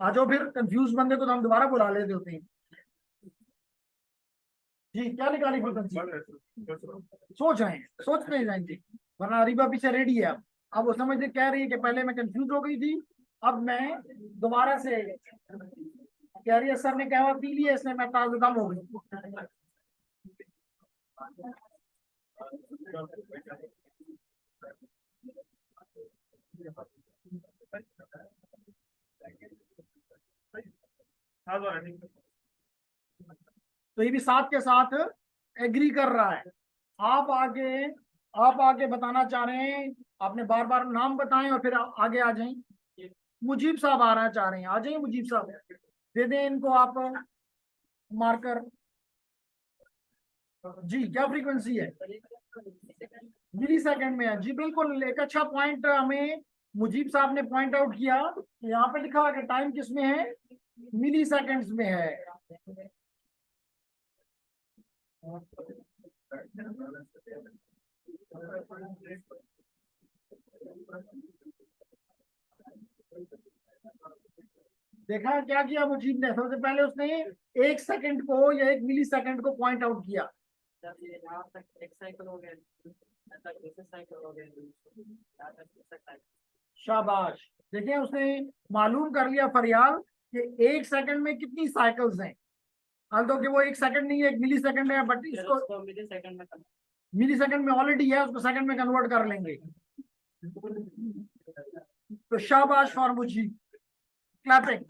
आ जाओ, फिर कंफ्यूज बंदे को तो हम दोबारा बुला लेते होते हैं जी। क्या निकाली फ्रीक्वेंसी? सोच रहे हैं, सोचते जाएंगे। वरना रीबा पीछे रेडी है। अब वो समझ कह रही है कि पहले मैं कंफ्यूज हो गई थी, अब मैं दोबारा से कह रही है सर ने कहवा पी लिया इसने, मैं ताज़ुदम हो गई। हाँ तो रनिंग तो ये भी साथ के साथ एग्री कर रहा है। आप आगे आप आगे बताना चाह रहे हैं, आपने बार बार नाम बताएं और फिर आगे आ जाएं। मुजीब साहब आना चाह रहे हैं, आ जाइए मुजीब साहब, दे दें इनको आप मार्कर। जी क्या फ्रीक्वेंसी है? मिली सेकंड में है जी, बिल्कुल एक अच्छा पॉइंट हमें मुजीब साहब ने पॉइंट आउट किया। यहाँ पे लिखा है कि टाइम किस में है, मिली सेकंड्स में है। देखा क्या किया मुजीब ने, सबसे पहले उसने 1 सेकंड को या 1 मिली सेकंड को पॉइंट आउट किया। यहाँ तक एक साइकिल हो गया, यहाँ तक दूसरे साइकिल हो गया, यहाँ तक तीसरा साइकिल। शाबाश, देखिए उसने मालूम कर लिया फरियाल कि 1 सेकंड में कितनी साइकिल्स हैं। हालांकि कि वो 1 सेकंड नहीं है, 1 मिली सेकंड है, बट फिर इसको उसको मिली सेकंड में करना। मिली सेकंड में ऑलरेडी है, उसको सेकंड में कन्वर्ट कर लेंगे। तो शाबाश फॉर मुजीब, क्लैपिंग।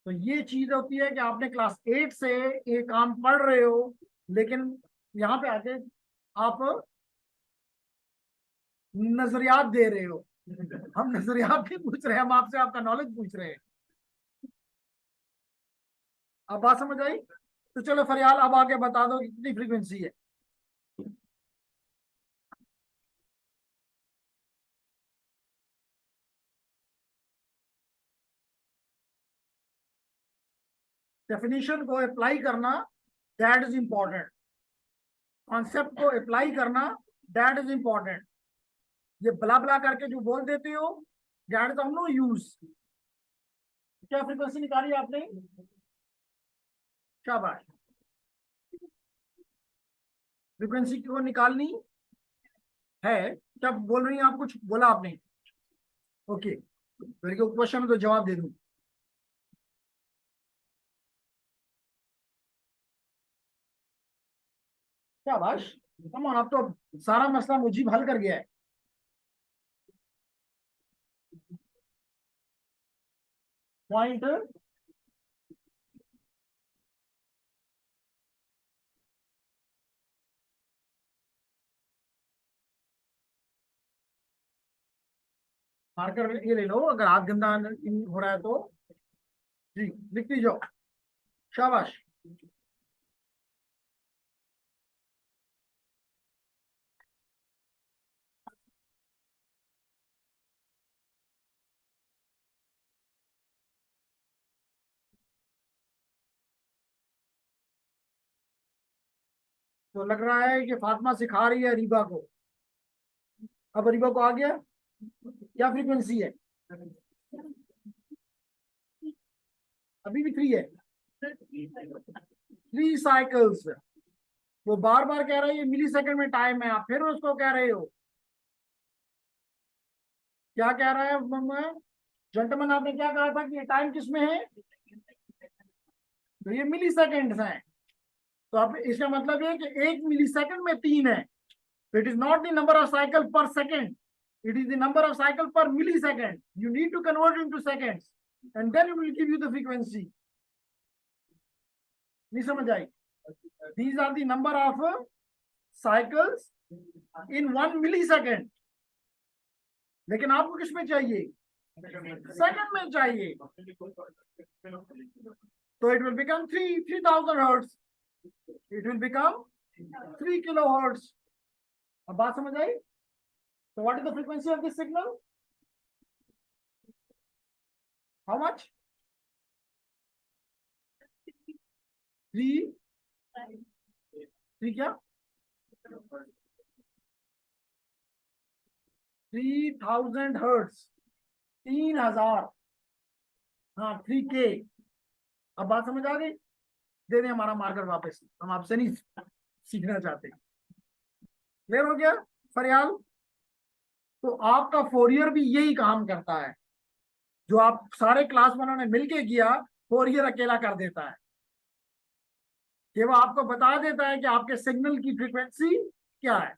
तो ये चीज होती है कि आपने क्लास 8 से ये काम पढ़ रहे हो, लेकिन यहाँ पे आके आप नजरियात दे रहे हो। हम नजरियात नहीं पूछ रहे, हम आपसे आपका नॉलेज पूछ रहे हैं। अब बात समझ आई? तो चलो फरियाल, अब आगे बता दो कितनी फ्रीक्वेंसी है। डेफिनेशन को अप्लाई करना, दैट इज इंपॉर्टेंट। कॉन्सेप्ट को अप्लाई करना, दैट इज इंपॉर्टेंट। ये बला बला करके जो बोल देते हो, that is of no use. क्या फ्रीक्वेंसी निकाली आपने? शाबाश, फ्रीक्वेंसी को निकालनी है। क्या बोल रही हैं आप? कुछ बोला आपने? ओके, मेरे को क्वेश्चन में तो जवाब दे दूं। शाबाश, कम ऑन, अब तो सारा मसला मुझे हल कर गया है। पॉइंट मार्कर ये ले लो, अगर हाथ गंदा हो रहा है तो। जी लिखती जाओ, शाबाश। तो लग रहा है कि फातिमा सिखा रही है रीबा को। अब रीबा को आ गया क्या फ्रीक्वेंसी है? अभी भी 3 है। 3 साइकिल्स। वो बार बार कह रहा है ये मिली सेकंड में टाइम है, आप फिर उसको कह रहे हो। क्या कह रहा है जेंटलमैन? आपने क्या कहा था कि ये टाइम किस में है? तो ये मिली सेकेंड्स हैं। तो आप इसका मतलब ये कि 1 मिली सेकंड में 3 है। तो it is not the number of cycle पर second, it is the number of cycle per millisecond. You need to convert into seconds and then it will give you the frequency. नहीं समझ आई? These are the number of cycles in 1 millisecond. लेकिन आपको किस में चाहिए? Second में चाहिए। तो it will become 3000 hertz. It will become 3 kilohertz. अब बात समझ आई? So what is the frequency of this signal? How much? 3 क्या? 3000 hertz, 3000। हाँ 3K। अब बात समझ आ गई? दे दें हमारा मार्कर वापस, हम आपसे नहीं सीखना चाहते हैं। क्लियर हो गया फरियाल? तो आपका फोरियर भी यही काम करता है, जो आप सारे क्लास वालों ने मिलके किया, फोरियर अकेला कर देता है कि वो आपको बता देता है कि आपके सिग्नल की फ्रीक्वेंसी क्या है।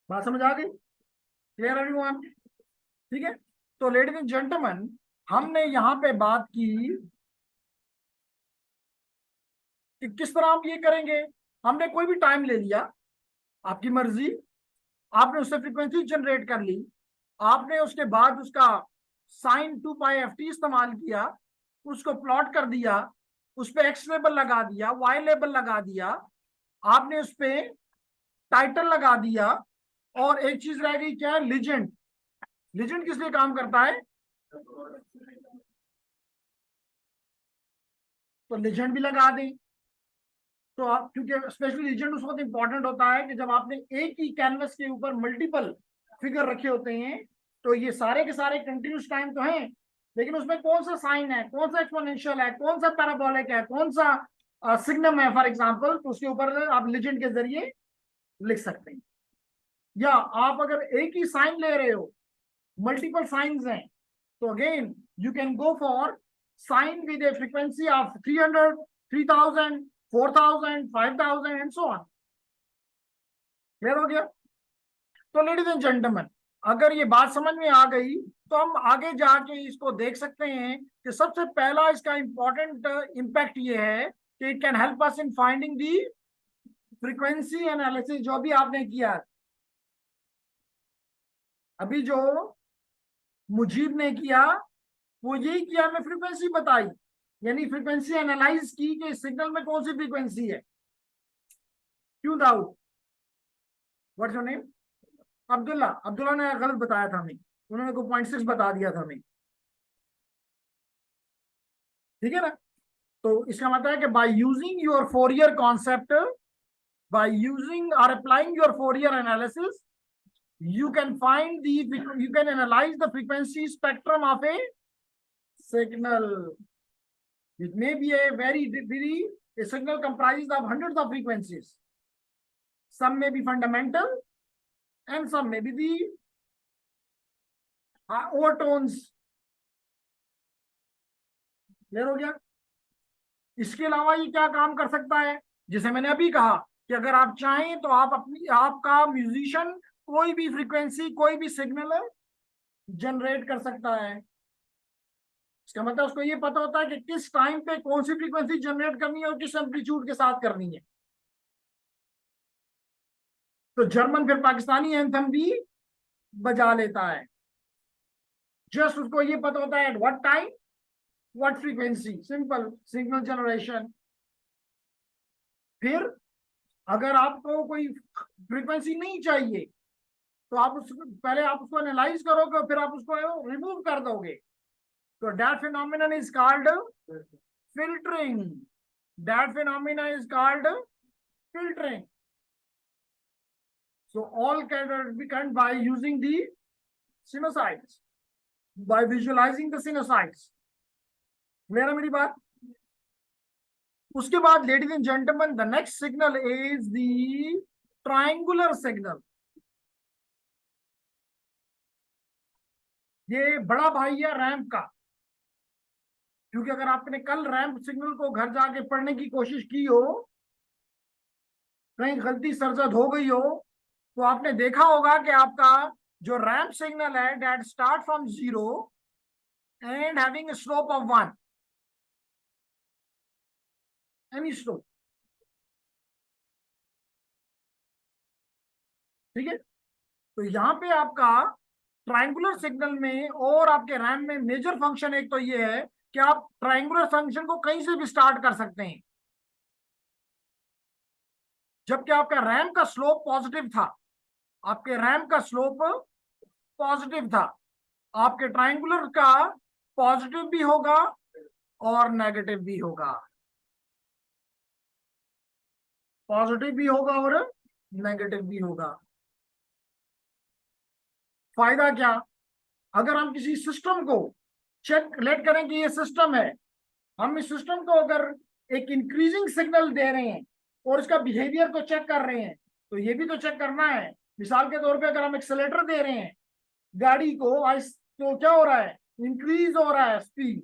बात समझ आ गई? Clear everyone? ठीक है। तो लेडीज एंड जेंटलमैन, हमने यहां पे बात की कि किस तरह आप ये करेंगे। हमने कोई भी टाइम ले लिया, आपकी मर्जी, आपने उससे फ्रीक्वेंसी जनरेट कर ली, आपने उसके बाद उसका साइन 2π/ft इस्तेमाल किया, उसको प्लॉट कर दिया, उस पर एक्स लेबल लगा दिया, वाई लेबल लगा दिया, आपने उस पर टाइटल लगा दिया, और एक चीज रह गई, क्या? लीजेंड। लीजेंड किस लिए काम करता है? तो लीजेंड भी लगा दें। तो आप, क्योंकि स्पेशली लीजेंड उस वक्त इंपॉर्टेंट होता है कि जब आपने एक ही कैनवस के ऊपर मल्टीपल फिगर रखे होते हैं, तो ये सारे के सारे कंटिन्यूस टाइम तो हैं, लेकिन उसमें कौन सा साइन है, कौन सा एक्सपोनेंशियल है, कौन सा पैराबोलिक है, कौन सा सिग्नम है फॉर एग्जांपल, तो उसके ऊपर आप लीजेंड के जरिए लिख सकते हैं। या आप अगर एक ही साइन ले रहे हो, मल्टीपल साइंस हैं, तो again you can go for sine with a frequency of 300, 3000, 4000, 5000 and so on. Clear हो गया? तो लेडीज एंड जेंटलमैन, अगर ये बात समझ में आ गई तो हम आगे जाके इसको देख सकते हैं कि सबसे पहला इसका इंपॉर्टेंट इंपैक्ट ये है कि it can help us in finding the frequency analysis, जो भी आपने किया अभी, जो मुजीब ने किया वो यही किया, हमें फ्रीक्वेंसी बताई, यानी फ्रीक्वेंसी एनालाइज की कि सिग्नल में कौन सी फ्रीक्वेंसी है। क्यों Dawood? What's your name? Abdullah. Abdullah ने गलत बताया था हमें, उन्होंने को 0.6 बता दिया था हमें। ठीक है ना? तो इसका मतलब है कि by using your Fourier concept, by using और applying your Fourier analysis, you can find the, you can analyze the frequency spectrum of a signal. It may be a signal comprised of hundreds of frequencies. Some may be fundamental and some may be the overtones. Clear हो गया? इसके अलावा ये क्या काम कर सकता है, जैसे मैंने अभी कहा कि अगर आप चाहें तो आप अपनी, आपका म्यूजिशियन कोई भी फ्रीक्वेंसी, कोई भी सिग्नल जनरेट कर सकता है। इसका मतलब उसको ये पता होता है कि किस टाइम पे कौन सी फ्रीक्वेंसी जनरेट करनी है और किस एम्पलीट्यूड के साथ करनी है। तो जर्मन फिर पाकिस्तानी एंथम भी बजा लेता है, जस्ट उसको ये पता होता है eight what time, what frequency, simple signal generation. फिर अगर आपको कोई फ्रीक्वेंसी नहीं चाहिए तो आप उसको पहले आप उसको एनालाइज करोगे, फिर आप उसको रिमूव कर दोगे। तो that phenomenon is called filtering. That phenomena is called filtering. So all can be done by using the sinusoids, by visualizing the sinusoids. Clear है मेरी बात? उसके बाद ladies and gentleman, the next signal is the triangular signal. ये बड़ा भाई है ramp का, क्योंकि अगर आपने कल रैंप सिग्नल को घर जाके पढ़ने की कोशिश की हो, कहीं गलती सरजद हो गई हो, तो आपने देखा होगा कि आपका जो रैंप सिग्नल है that start from 0 and having a slope of 1, any slope. ठीक है? तो यहां पे आपका ट्रायंगुलर सिग्नल में और आपके रैंप में मेजर फंक्शन एक तो ये है कि आप ट्रायंगुलर फंक्शन को कहीं से भी स्टार्ट कर सकते हैं। जबकि आपका रैंप का स्लोप पॉजिटिव था, आपके रैंप का स्लोप पॉजिटिव था, आपके ट्रायंगुलर का पॉजिटिव भी होगा और नेगेटिव भी होगा, पॉजिटिव भी होगा और नेगेटिव भी होगा। फायदा क्या? अगर हम किसी सिस्टम को चेक लेट करें कि ये सिस्टम है, हम इस सिस्टम को अगर एक इंक्रीजिंग सिग्नल दे रहे हैं और इसका बिहेवियर को चेक कर रहे हैं, तो ये भी तो चेक करना है। मिसाल के तौर पे अगर हम एक्सेलेरेटर दे रहे हैं गाड़ी को, तो क्या हो रहा है, इंक्रीज हो रहा है स्पीड,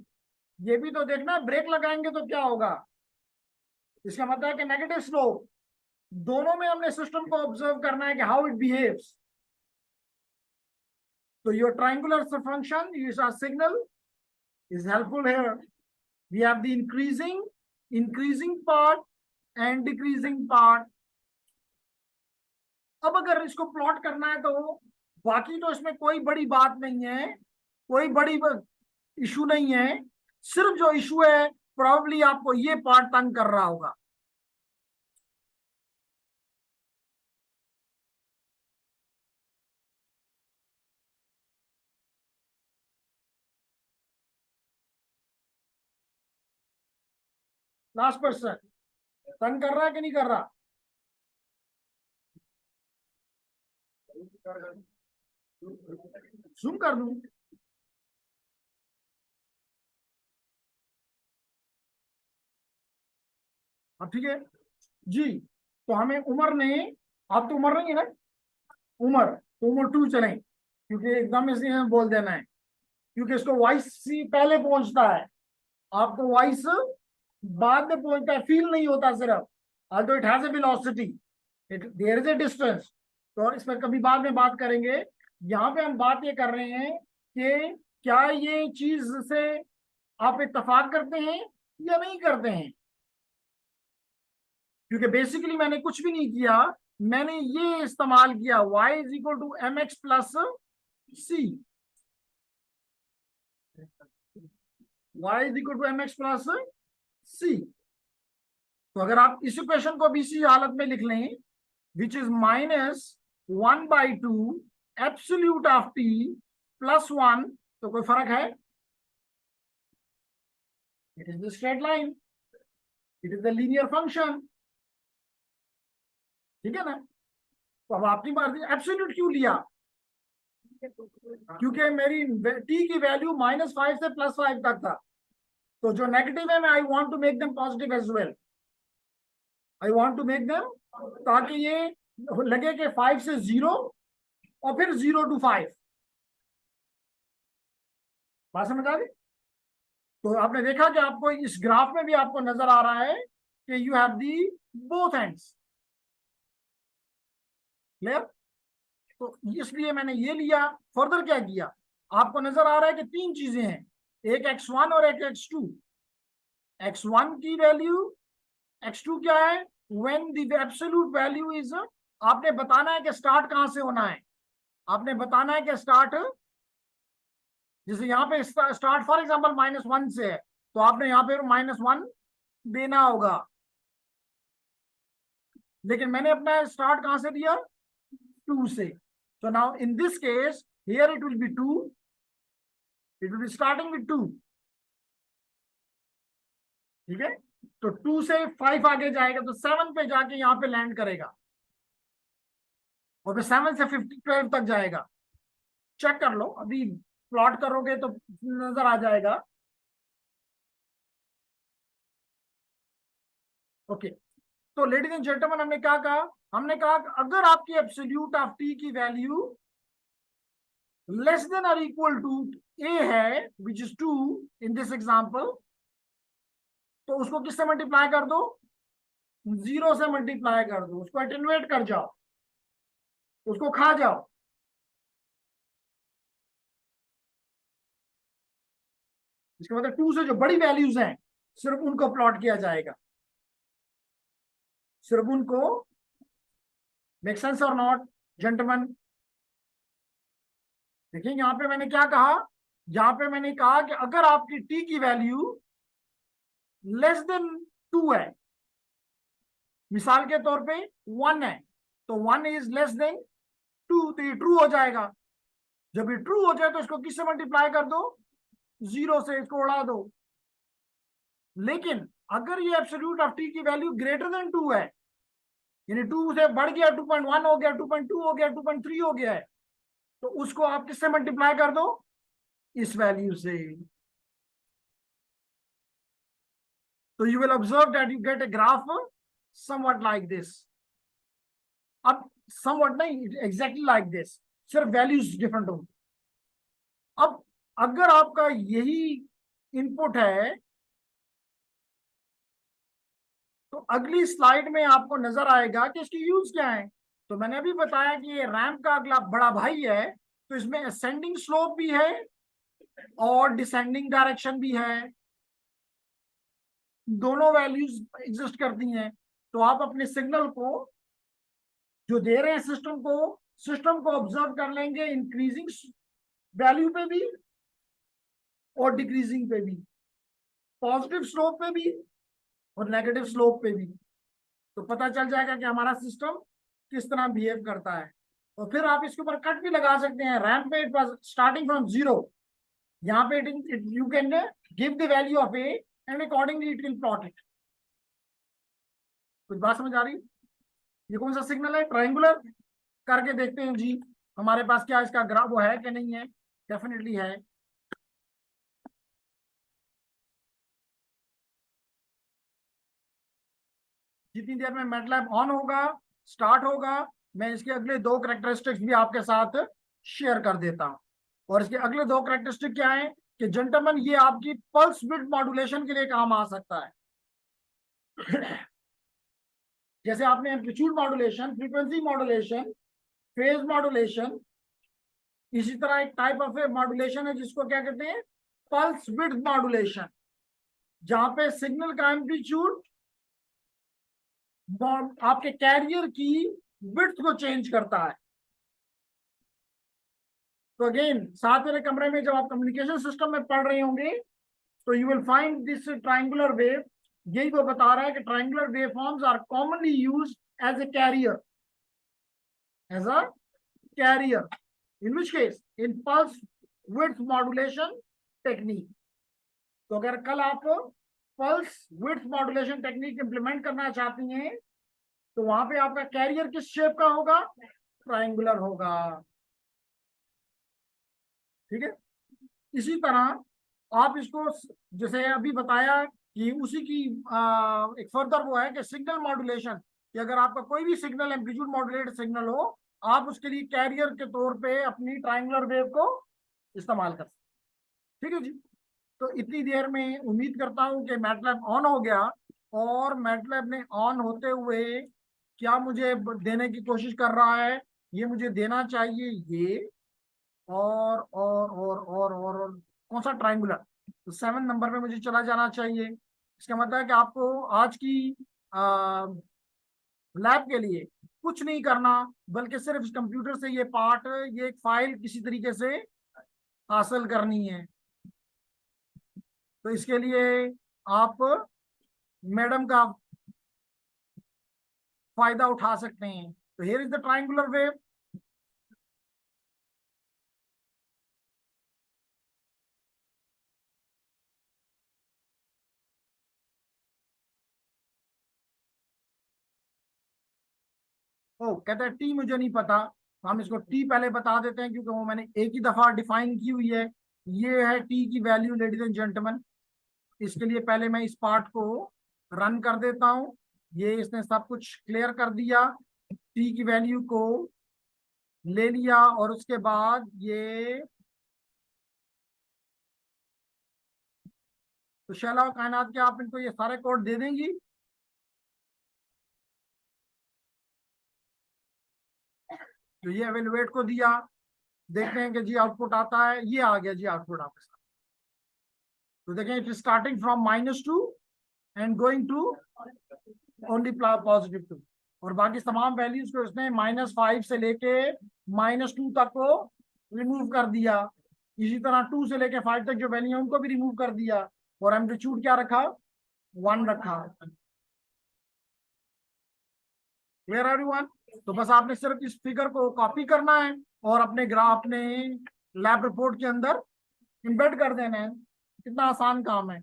ये भी तो देखना है। ब्रेक लगाएंगे तो क्या होगा, इसका मतलब है कि नेगेटिव स्लोप। दोनों में हमने सिस्टम को ऑब्जर्व करना है कि हाउ इट बिहेव्स। तो your triangular function use a signal is helpful here. We have the increasing part and decreasing part. अब अगर इसको प्लॉट करना है तो बाकी तो इसमें कोई बड़ी बात नहीं है, कोई बड़ी इशू नहीं है। सिर्फ जो इशू है प्रॉब्ली आपको ये पार्ट तंग कर रहा होगा। लास्ट पर्सन तंग कर रहा है कि नहीं कर रहा? जूम कर दूं? अब ठीक है जी। तो हमें उमर ने, आप तो उमर नहीं है ना, उमर तो उमर 2 चले, क्योंकि एकदम इसे बोल देना है, क्योंकि इसको वॉइस सी पहले पहुंचता है, आपको वॉइस बाद में पहुंचता है, फील नहीं होता सिर्फ। although it has a velocity, there is a distance। तो इसमें कभी बाद में बात करेंगे। यहाँ पे हम बात ये कर रहे हैं कि क्या ये चीज से आप इत्तेफाक करते हैं या नहीं करते हैं, क्योंकि बेसिकली मैंने कुछ भी नहीं किया, मैंने ये इस्तेमाल किया y is equal to m x plus c, y is equal to m x plus c. तो अगर आप इस इक्वेशन को भी इसी हालत में लिख लें, which is -1/2 absolute of t plus 1, तो कोई फर्क है? It is the straight line, it is the linear function, ठीक है ना? तो अब आपकी मर्जी, एब्सोल्यूट क्यों लिया? क्योंकि मेरी t की वैल्यू -5 से +5 तक था, तो जो नेगेटिव है मैं I want to make them positive as well, I want to make them, ताकि ये लगे कि 5 से 0 और फिर 0 to 5। बात समझ आ गई? तो आपने देखा कि आपको इस ग्राफ में भी आपको नजर आ रहा है कि you have the both ends, clear? तो इसलिए मैंने ये लिया। फर्दर क्या किया, आपको नजर आ रहा है कि 3 चीजें हैं, एक x1 और एक x2। x1 की वैल्यू, x2 क्या है, when the absolute value is, आपने बताना है कि स्टार्ट कहां से होना है, आपने बताना है कि स्टार्ट, जैसे यहाँ पे स्टार्ट फॉर एग्जांपल -1 से है, तो आपने यहाँ पे -1 देना होगा, लेकिन मैंने अपना स्टार्ट कहां से दिया, 2 से। So now in this case here it will be 2, it will be starting with 2, ठीक है? तो 2 से 5 आगे जाएगा तो 7 पे जाके यहाँ पे लैंड करेगा, और फिर 7 से 12 तक जाएगा। चेक कर लो, अभी प्लॉट करोगे तो नजर आ जाएगा। ओके, तो लेडीज एंड जेंटलमैन, हमने क्या कहा, हमने कहा अगर आपकी एब्सोल्यूट ऑफ टी की वैल्यू लेस देन और इक्वल टू ए है, which is 2 in this example, तो उसको किससे मल्टीप्लाई कर दो, 0 से मल्टीप्लाई कर दो, उसको एटेन्युएट कर जाओ, उसको खा जाओ। इसका मतलब 2 से जो बड़ी वैल्यूज हैं सिर्फ उनको प्लॉट किया जाएगा, सिर्फ उनको। मेक सेंस और नॉट जेंटलमैन? देखिए यहां पे मैंने क्या कहा, यहां पे मैंने कहा कि अगर आपकी टी की वैल्यू लेस देन 2 है, मिसाल के तौर पे 1 है, तो 1 इज लेस देन 2, तो ये ट्रू हो जाएगा। जब ये ट्रू हो जाए तो इसको किससे मल्टीप्लाई कर दो, 0 से, इसको उड़ा दो। लेकिन अगर ये एब्सोल्यूट ऑफ टी की वैल्यू ग्रेटर देन 2 है, यानी 2 से बढ़ गया, 2.1 हो गया, 2.2 हो गया, 2.3 हो गया है, तो उसको आप किससे मल्टीप्लाई कर दो, इस वैल्यू से। तो you will observe that you get a graph somewhat like this. अब समवट नहीं, एग्जैक्टली लाइक दिस, सिर्फ वैल्यूज डिफरेंट होंगी। अब अगर आपका यही इनपुट है तो अगली स्लाइड में आपको नजर आएगा कि इसकी यूज क्या है। तो मैंने अभी बताया कि ये रैंप का अगला बड़ा भाई है, तो इसमें असेंडिंग स्लोप भी है और डिसेंडिंग डायरेक्शन भी है, दोनों वैल्यूज एग्जिस्ट करती हैं। तो आप अपने सिग्नल को जो दे रहे हैं सिस्टम को ऑब्जर्व कर लेंगे इंक्रीजिंग वैल्यू पे भी और डिक्रीजिंग पे भी, पॉजिटिव स्लोप पे भी और नेगेटिव स्लोप पे भी। तो पता चल जाएगा कि हमारा सिस्टम किस तरह बिहेव करता है। और फिर आप इसके ऊपर कट भी लगा सकते हैं। रैंप पे इट वाज स्टार्टिंग फ्रॉम 0, यहाँ पे you can give the value of A and accordingly it will plot it. कुछ बात समझ आ रही? ये कौन सा सिग्नल है? ट्रायंगुलर। करके देखते हैं जी हमारे पास क्या इसका ग्राफ वो है कि नहीं है। डेफिनेटली है। जितनी देर में मैटलैब ऑन होगा, स्टार्ट होगा, मैं इसके अगले दो कैरेक्टरिस्टिक्स भी आपके साथ शेयर कर देता हूं। और इसके अगले दो कैरेक्टरिस्टिक क्या है कि जेंटलमैन ये आपकी पल्स विड्थ मॉड्यूलेशन के लिए काम आ सकता है। जैसे आपने amplitude modulation, frequency modulation, phase modulation, इसी तरह एक टाइप ऑफ मॉड्यूलेशन है जिसको क्या कहते हैं, पल्स विड्थ मॉड्यूलेशन, जहां पे सिग्नल का एम्पलीट्यूड आपके कैरियर की विड्थ को चेंज करता है। तो अगेन साथ मेरे कमरे में जब आप कम्युनिकेशन सिस्टम में पढ़ रहे होंगे तो you will find this triangular wave. यही वो बता रहा है कि triangular wave forms are commonly used as a carrier, as a carrier, in which case in pulse width modulation technique. तो अगर कल आप pulse width modulation technique implement करना चाहती हैं तो वहां पे आपका कैरियर किस शेप का होगा? ट्रायंगुलर होगा। ठीक है। इसी तरह आप इसको जैसे अभी बताया कि उसी की एक फर्दर वो है कि सिग्नल मॉड्यूलेशन, कि अगर आपका कोई भी सिग्नल एम्पलीट्यूड मॉड्यूलेटेड सिग्नल हो, आप उसके लिए कैरियर के तौर पे अपनी ट्रायंगुलर वेव को इस्तेमाल कर सकते। ठीक है जी। तो इतनी देर में उम्मीद करता हूं कि मैटलैब ऑन हो गया, और मैटलैब ने ऑन होते हुए क्या मुझे देने की कोशिश कर रहा है, ये मुझे देना चाहिए ये और कौन सा ट्रायंगुलर, तो 7 नंबर पे मुझे चला जाना चाहिए। इसका मतलब है कि आपको आज की लैब के लिए कुछ नहीं करना, बल्कि सिर्फ इस कंप्यूटर से ये पार्ट, ये एक फाइल किसी तरीके से हासिल करनी है। तो इसके लिए आप मैडम का फायदा उठा सकते हैं। तो here is the triangular wave. ओ कहते हैं टी मुझे नहीं पता, तो हम इसको टी पहले बता देते हैं क्योंकि वो मैंने एक ही दफा डिफाइन की हुई है। ये है टी की वैल्यू लेडीज एंड जेंटलमैन। इसके लिए पहले मैं इस पार्ट को रन कर देता हूं। ये इसने सब कुछ क्लियर कर दिया, टी की वैल्यू को ले लिया, और उसके बाद ये तो शैला और कायनात के आप इनको ये सारे कोड दे देंगी। तो ये एवेलुएट को दिया, देखते हैं कि जी आउटपुट आता है। ये आ गया जी आउटपुट आपके साथ। तो देखें it is starting from -2 and going to only +2, और बाकी तमाम वैल्यूज को इसने -5 से लेके -2 तक को रिमूव कर दिया। इसी तरह 2 से लेके 5 तक जो वैल्यू है उनको भी रिमूव कर दिया, और एम्पलीट्यूड क्या रखा? 1 रखा। Clear everyone? तो बस आपने सिर्फ इस फिगर को कॉपी करना है और अपने ग्राफ, अपने लैब रिपोर्ट के अंदर इंबेड कर देना है। कितना आसान काम है।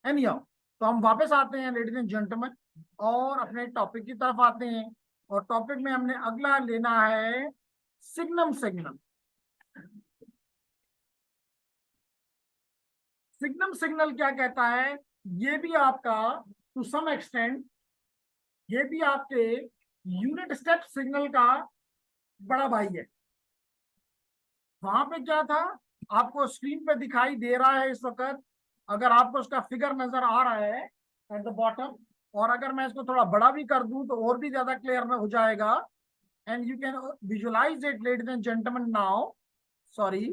एनीहाउ, तो हम वापस आते हैं लेडीज एंड जेंटलमैन, और अपने टॉपिक की तरफ आते हैं। और टॉपिक में हमने अगला लेना है सिग्नम सिग्नम। सिग्नम सिग्नल क्या कहता है, ये भी आपका टू सम एक्सटेंट, ये भी आपके यूनिट स्टेप सिग्नल का बड़ा भाई है। वहां पे क्या था, आपको स्क्रीन पे दिखाई दे रहा है इस वक्त, अगर आपको उसका फिगर नजर आ रहा है एट द बॉटम, और अगर मैं इसको थोड़ा बड़ा भी कर दूं तो और भी ज्यादा क्लियर में हो जाएगा, and you can visualize it ladies and gentleman now, sorry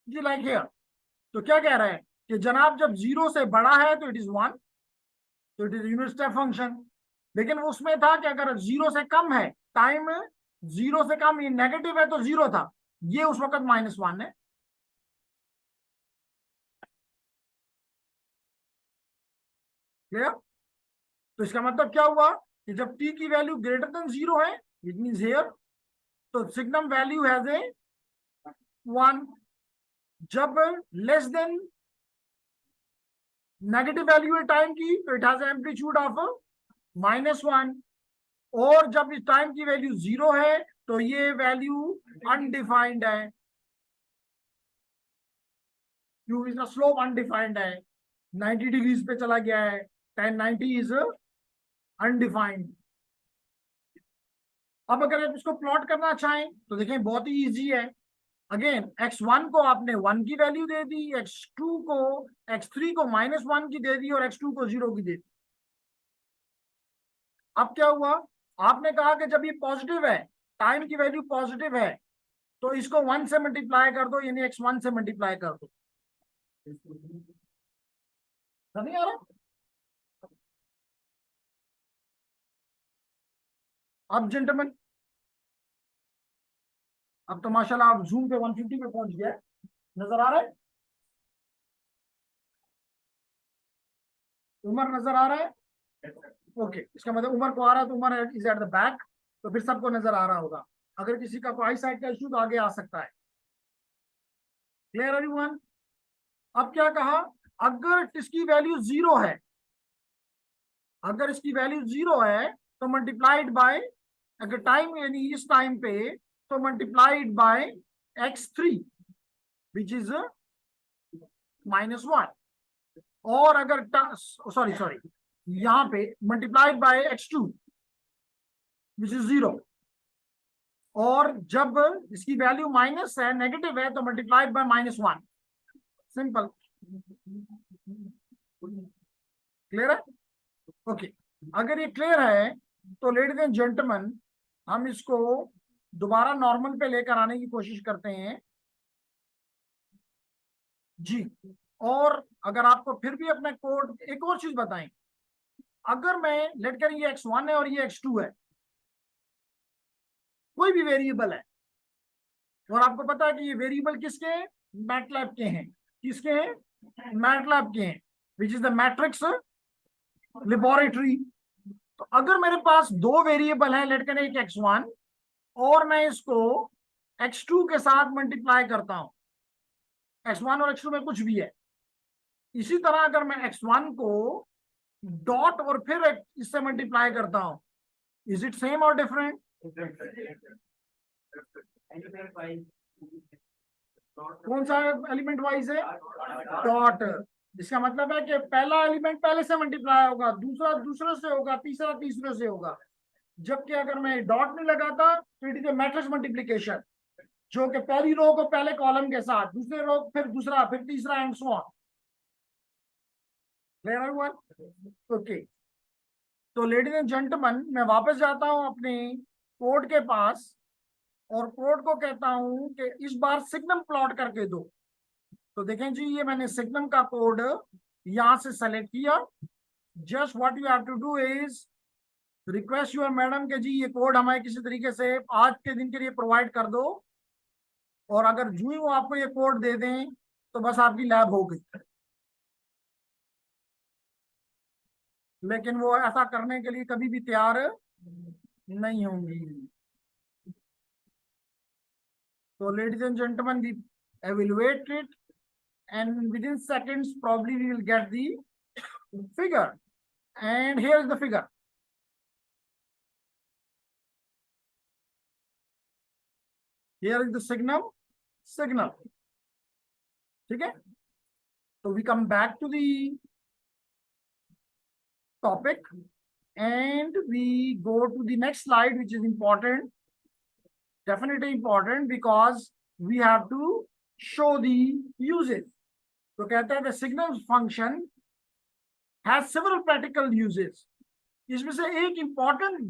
जी, लाइक हियर। तो क्या कह रहे हैं कि जनाब जब 0 से बड़ा है तो इट इज 1, तो it is unit step function. लेकिन उसमें था कि अगर 0 से कम है, टाइम 0 से कम, ये नेगेटिव है तो 0 था, ये उस वक्त -1 है। क्लियर? तो इसका मतलब क्या हुआ कि जब t की वैल्यू ग्रेटर देन 0 है, इट मींस हियर, तो सिग्नम वैल्यू हैज ए 1। जब लेस देन नेगेटिव वैल्यू है टाइम की, तो इट हैज एम्पलीट्यूड ऑफ -1। और जब इस टाइम की वैल्यू 0 है तो ये वैल्यू अनडिफाइंड है, क्योंकि इसका स्लोप अनडिफाइंड है, 90 डिग्रीज पे चला गया है, 1090 इज अनडिफाइंड। अब अगर आप इसको प्लॉट करना चाहें तो देखें बहुत ही इजी है। अगेन x1 को आपने 1 की वैल्यू दे दी, x2 को, x3 को -1 की दे दी और x2 को 0 की दे दी। अब क्या हुआ, आपने कहा कि जब ये पॉजिटिव है, टाइम की वैल्यू पॉजिटिव है, तो इसको 1 से मल्टीप्लाई कर दो, यानी x1 से मल्टीप्लाई कर दो। नहीं आ रहा? अब जेंटलमैन, अब तो माशाल्लाह आप जूम पे 150 पे पहुंच गए, नजर आ रहा है? उमर नजर आ रहा है? ओके, इसका मतलब उमर को आ रहा है, तो Umar is at the back, तो फिर सबको नजर आ रहा होगा। अगर किसी का कोई आई साइड का इशू तो आगे आ सकता है। Clear everyone? अब क्या कहा, अगर इसकी वैल्यू 0 है, अगर इसकी वैल्यू 0 है तो मल्टीप्लाइड बाय, अगर टाइम यानी इस टाइम पे, तो multiplied by x3 which is -1। और अगर सॉरी सॉरी, यहां पे multiplied by x2 which is 0। और जब इसकी वैल्यू माइनस है, नेगेटिव है, तो मल्टीप्लाइड बाय -1। सिंपल। क्लियर है? ओके, अगर ये क्लियर है तो लेडीज एंड जेंटलमैन, हम इसको दोबारा नॉर्मल पे लेकर आने की कोशिश करते हैं जी। और अगर आपको फिर भी अपना कोड, एक और चीज बताएं, अगर मैं लेट कर, ये x1 है और ये x2 है, कोई भी वेरिएबल है, और आपको पता है कि ये वेरिएबल किसके हैं, मैटलैब के हैं। किसके हैं? मैटलैब के हैं, which is the matrix laboratory. तो अगर मेरे पास दो वेरिएबल है, लेट कर एक x1, और मैं इसको x2 के साथ मल्टीप्लाई करता हूं, x1 और x2 में कुछ भी है, इसी तरह अगर मैं x1 को डॉट और फिर इससे मल्टीप्लाई करता हूं, इज इट सेम और डिफरेंट? कौन सा एलिमेंट वाइज है? डॉट। इसका मतलब है कि पहला एलिमेंट पहले से मल्टीप्लाई होगा, दूसरा दूसरे से होगा, तीसरा तीसरे से होगा। जबकि अगर मैं डॉट नहीं लगाता तो it is a matrix multiplication, जो कि पहली रो को पहले कॉलम के साथ, दूसरे रो फिर दूसरा, फिर तीसरा, एंड सो ऑन। क्लियर हुआ? ओके, तो लेडीज एंड जेंटलमैन, मैं वापस जाता हूं अपने कोड के पास, और कोड को कहता हूं कि इस बार सिग्नम प्लॉट करके दो। तो देखें जी, ये मैंने सिग्नम का कोड यहां से सेलेक्ट किया। Just what you have to do is request your madam के जी ये कोड हमें किसी तरीके से आज के दिन के लिए प्रोवाइड कर दो, और अगर जो ही वो आपको ये कोड दे दें तो बस आपकी लैब हो गई। लेकिन वो ऐसा करने के लिए कभी भी तैयार नहीं होंगी। तो ladies and gentleman, we evaluate it, and within seconds probably we will get the figure. And here is the figure. Here is the signal. ठीक है, तो we come back to the topic and we go to the next slide, which is important, definitely important, because we have to show the uses. तो कहता है the signal function has several practical uses. इसमें से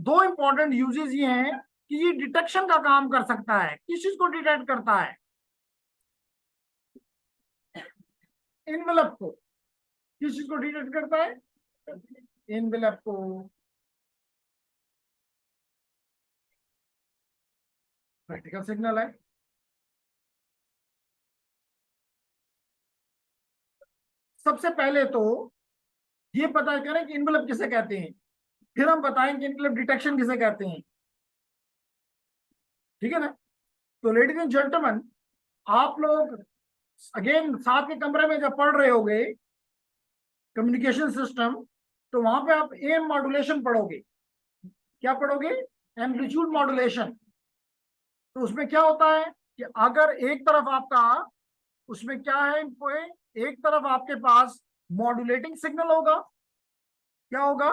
दो important uses ये हैं कि ये डिटेक्शन का काम कर सकता है। किस चीज को डिटेक्ट करता है? एनवेलप को। किस चीज को डिटेक्ट करता है? एनवेलप को। प्रैक्टिकल सिग्नल है। सबसे पहले तो ये पता करें कि एनवेलप किसे कहते हैं, फिर हम बताएंगे एनवेलप डिटेक्शन किसे कहते हैं। ठीक है ना? तो लेडीज एंड जेंटलमैन, आप लोग अगेन साथ के कमरे में जब पढ़ रहे होगे कम्युनिकेशन सिस्टम, तो वहां पे आप एम मॉड्यूलेशन पढ़ोगे। क्या पढ़ोगे? Amplitude modulation. तो उसमें क्या होता है कि अगर एक तरफ आपका, उसमें क्या है, एक तरफ आपके पास मॉड्यूलेटिंग सिग्नल होगा। क्या होगा?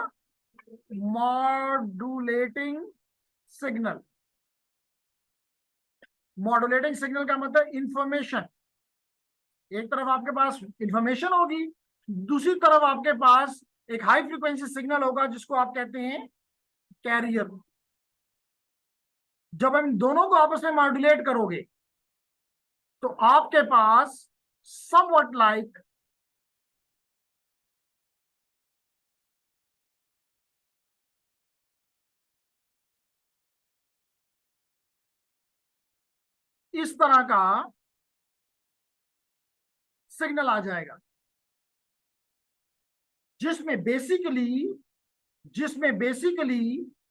Modulating signal. मॉड्यूलेटिंग सिग्नल का मतलब इंफॉर्मेशन। एक तरफ आपके पास इंफॉर्मेशन होगी, दूसरी तरफ आपके पास एक हाई फ्रीक्वेंसी सिग्नल होगा जिसको आप कहते हैं कैरियर। जब हम दोनों को आपस में मॉड्यूलेट करोगे तो आपके पास समवट लाइक इस तरह का सिग्नल आ जाएगा, जिसमें बेसिकली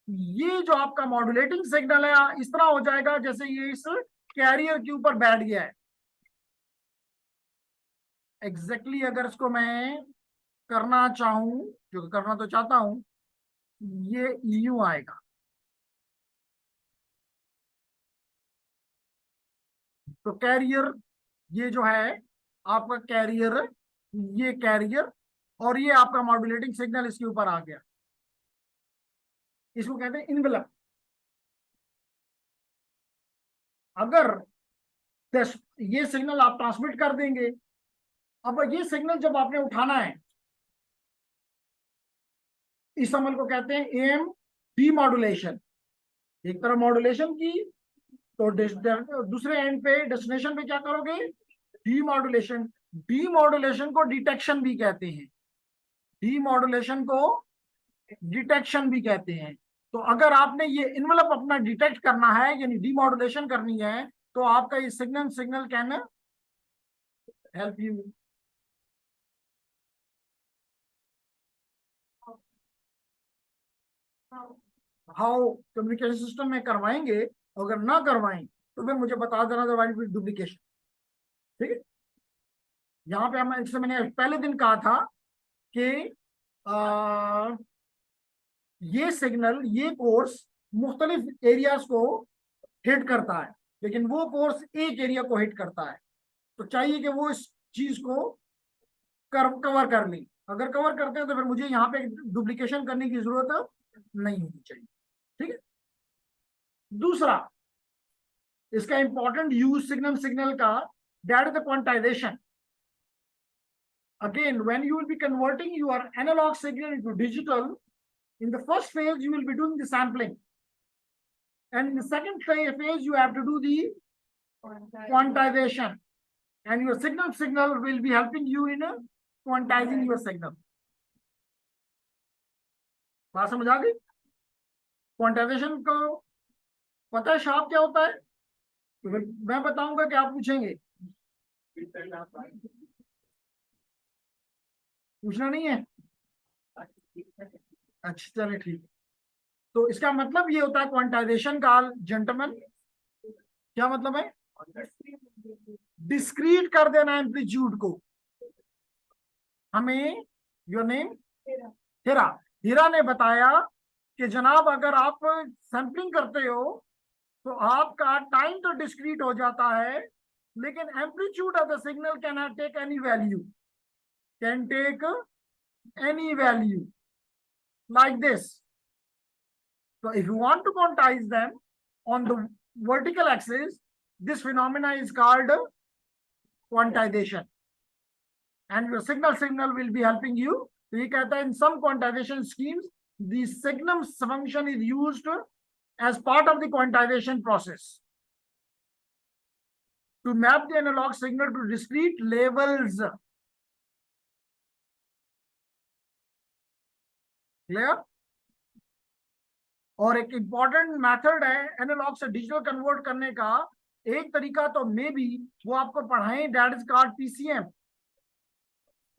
ये जो आपका मॉड्यूलेटिंग सिग्नल है इस तरह हो जाएगा जैसे ये इस कैरियर के ऊपर बैठ गया है। एग्जैक्टली अगर इसको मैं करना चाहूं, जो करना तो चाहता हूं, ये यूं आएगा। तो कैरियर, ये जो है आपका कैरियर, ये कैरियर, और ये आपका मॉड्यूलेटिंग सिग्नल इसके ऊपर आ गया। इसको कहते हैं इनवेलप। अगर ये सिग्नल आप ट्रांसमिट कर देंगे, अब ये सिग्नल जब आपने उठाना है, इस अमल को कहते हैं एम डीमॉड्यूलेशन। एक तरफ मॉड्यूलेशन की, तो दूसरे एंड पे, डेस्टिनेशन पे क्या करोगे? डीमॉड्यूलेशन। डीमॉड्यूलेशन को डिटेक्शन भी कहते हैं। डीमॉड्यूलेशन को डिटेक्शन भी कहते हैं। तो अगर आपने ये इनवेलप अपना डिटेक्ट करना है, यानी डीमॉड्यूलेशन करनी है, तो आपका ये signal can help you. How communication system में करवाएंगे, अगर ना करवाएं तो फिर मुझे बता देना, दरवाइज डुप्लीकेशन। ठीक है? यहाँ पे हम, इससे मैंने पहले दिन कहा था कि ये सिग्नल, ये कोर्स मुख्तलिफ एरियाज को हिट करता है, लेकिन वो कोर्स एक एरिया को हिट करता है। तो चाहिए कि वो इस चीज को कवर कर लें। अगर कवर करते हैं तो फिर मुझे यहाँ पे डुप्लीकेशन करने की जरूरत नहीं होनी चाहिए। ठीक है? दूसरा इसका इंपॉर्टेंट यूज सिग्नल का, that is the quantization. Again, when you will be converting your analog signal into digital, in the first phase you will be doing the sampling, and in the second phase you have to do the quantization, and your signal will be helping you in quantizing your signal. बात समझ आ गई? Quantization को पता है sharp क्या होता है? तो फिर मैं बताऊंगा कि आप पूछेंगे। पूछना नहीं है? अच्छा चलिए ठीक। तो इसका मतलब ये होता है क्वांटाइजेशन का, जेंटलमैन, क्या मतलब है? डिस्क्रीट कर देना एम्पलीट्यूड को। हमें, योर नेम? हीरा ने बताया कि जनाब अगर आप सैंपलिंग करते हो तो आपका टाइम तो डिस्क्रीट हो जाता है, लेकिन amplitude of the signal can take any value, can take any value like this. So if you want to quantize them on the vertical axis, this phenomena is called quantization, and your signal will be helping you. तो ये कहता है in some quantization schemes the signum function is used as part of the quantization process to map the analog signal to discrete levels. Clear? और एक important method है analogue से digital convert करने का, एक तरीका तो मे बी वो आपको पढ़ाएं, दैट इज कॉल्ड पीसीएम,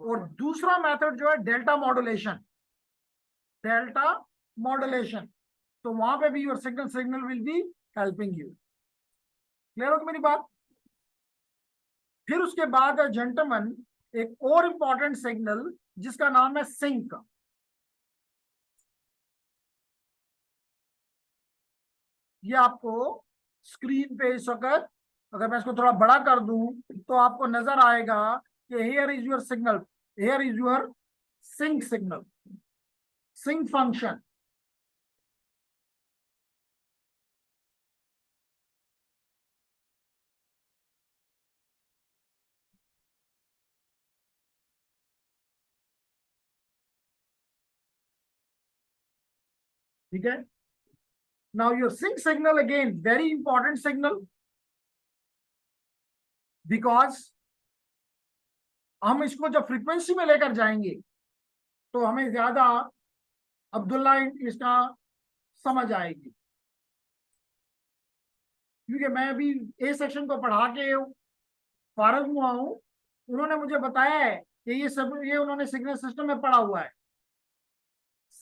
और दूसरा मेथड जो है डेल्टा मॉड्यूलेशन, डेल्टा मॉड्यूलेशन। तो वहां पे भी your signal will be helping you. Clear हो मेरी बात? फिर उसके बाद जेंटलमैन एक और इंपॉर्टेंट सिग्नल जिसका नाम है सिंक। ये आपको स्क्रीन पे इस वक्त, अगर मैं इसको थोड़ा बड़ा कर दूं तो आपको नजर आएगा कि here is your signal, here is your sinc signal, sinc function. ठीक है? Now your sync signal again very important signal because हम इसको जब फ्रीक्वेंसी में लेकर जाएंगे तो हमें ज्यादा अब्दुल्ला इसका समझ आएगी, क्योंकि मैं अभी ए सेक्शन को पढ़ा के फारग हुआ हूं। उन्होंने मुझे बताया है कि ये सब ये उन्होंने सिग्नल सिस्टम में पढ़ा हुआ है,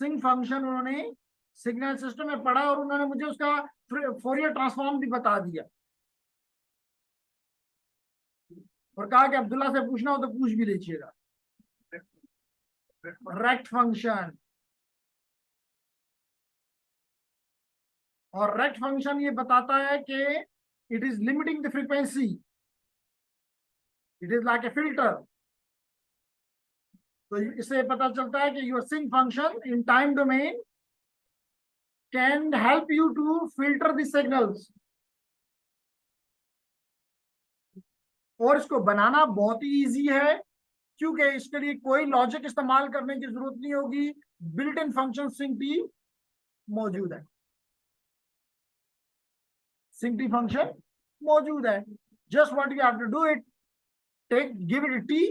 सिंक फंक्शन उन्होंने सिग्नल सिस्टम में पढ़ा, और उन्होंने मुझे उसका फोरियर ट्रांसफॉर्म भी बता दिया और कहा कि अब्दुल्ला से पूछना हो तो पूछ भी लीजिएगा। रेक्ट फंक्शन, और रेक्ट फंक्शन ये बताता है कि it is limiting the frequency, it is like a filter. तो इससे पता चलता है कि your sinc function in time domain can help you to filter the signals. और इसको बनाना बहुत ही इजी है, क्योंकि इसके लिए कोई लॉजिक इस्तेमाल करने की जरूरत नहीं होगी, built in function sinc t मौजूद है, सिंक टी फंक्शन मौजूद है। Just what you have to do it, take give it t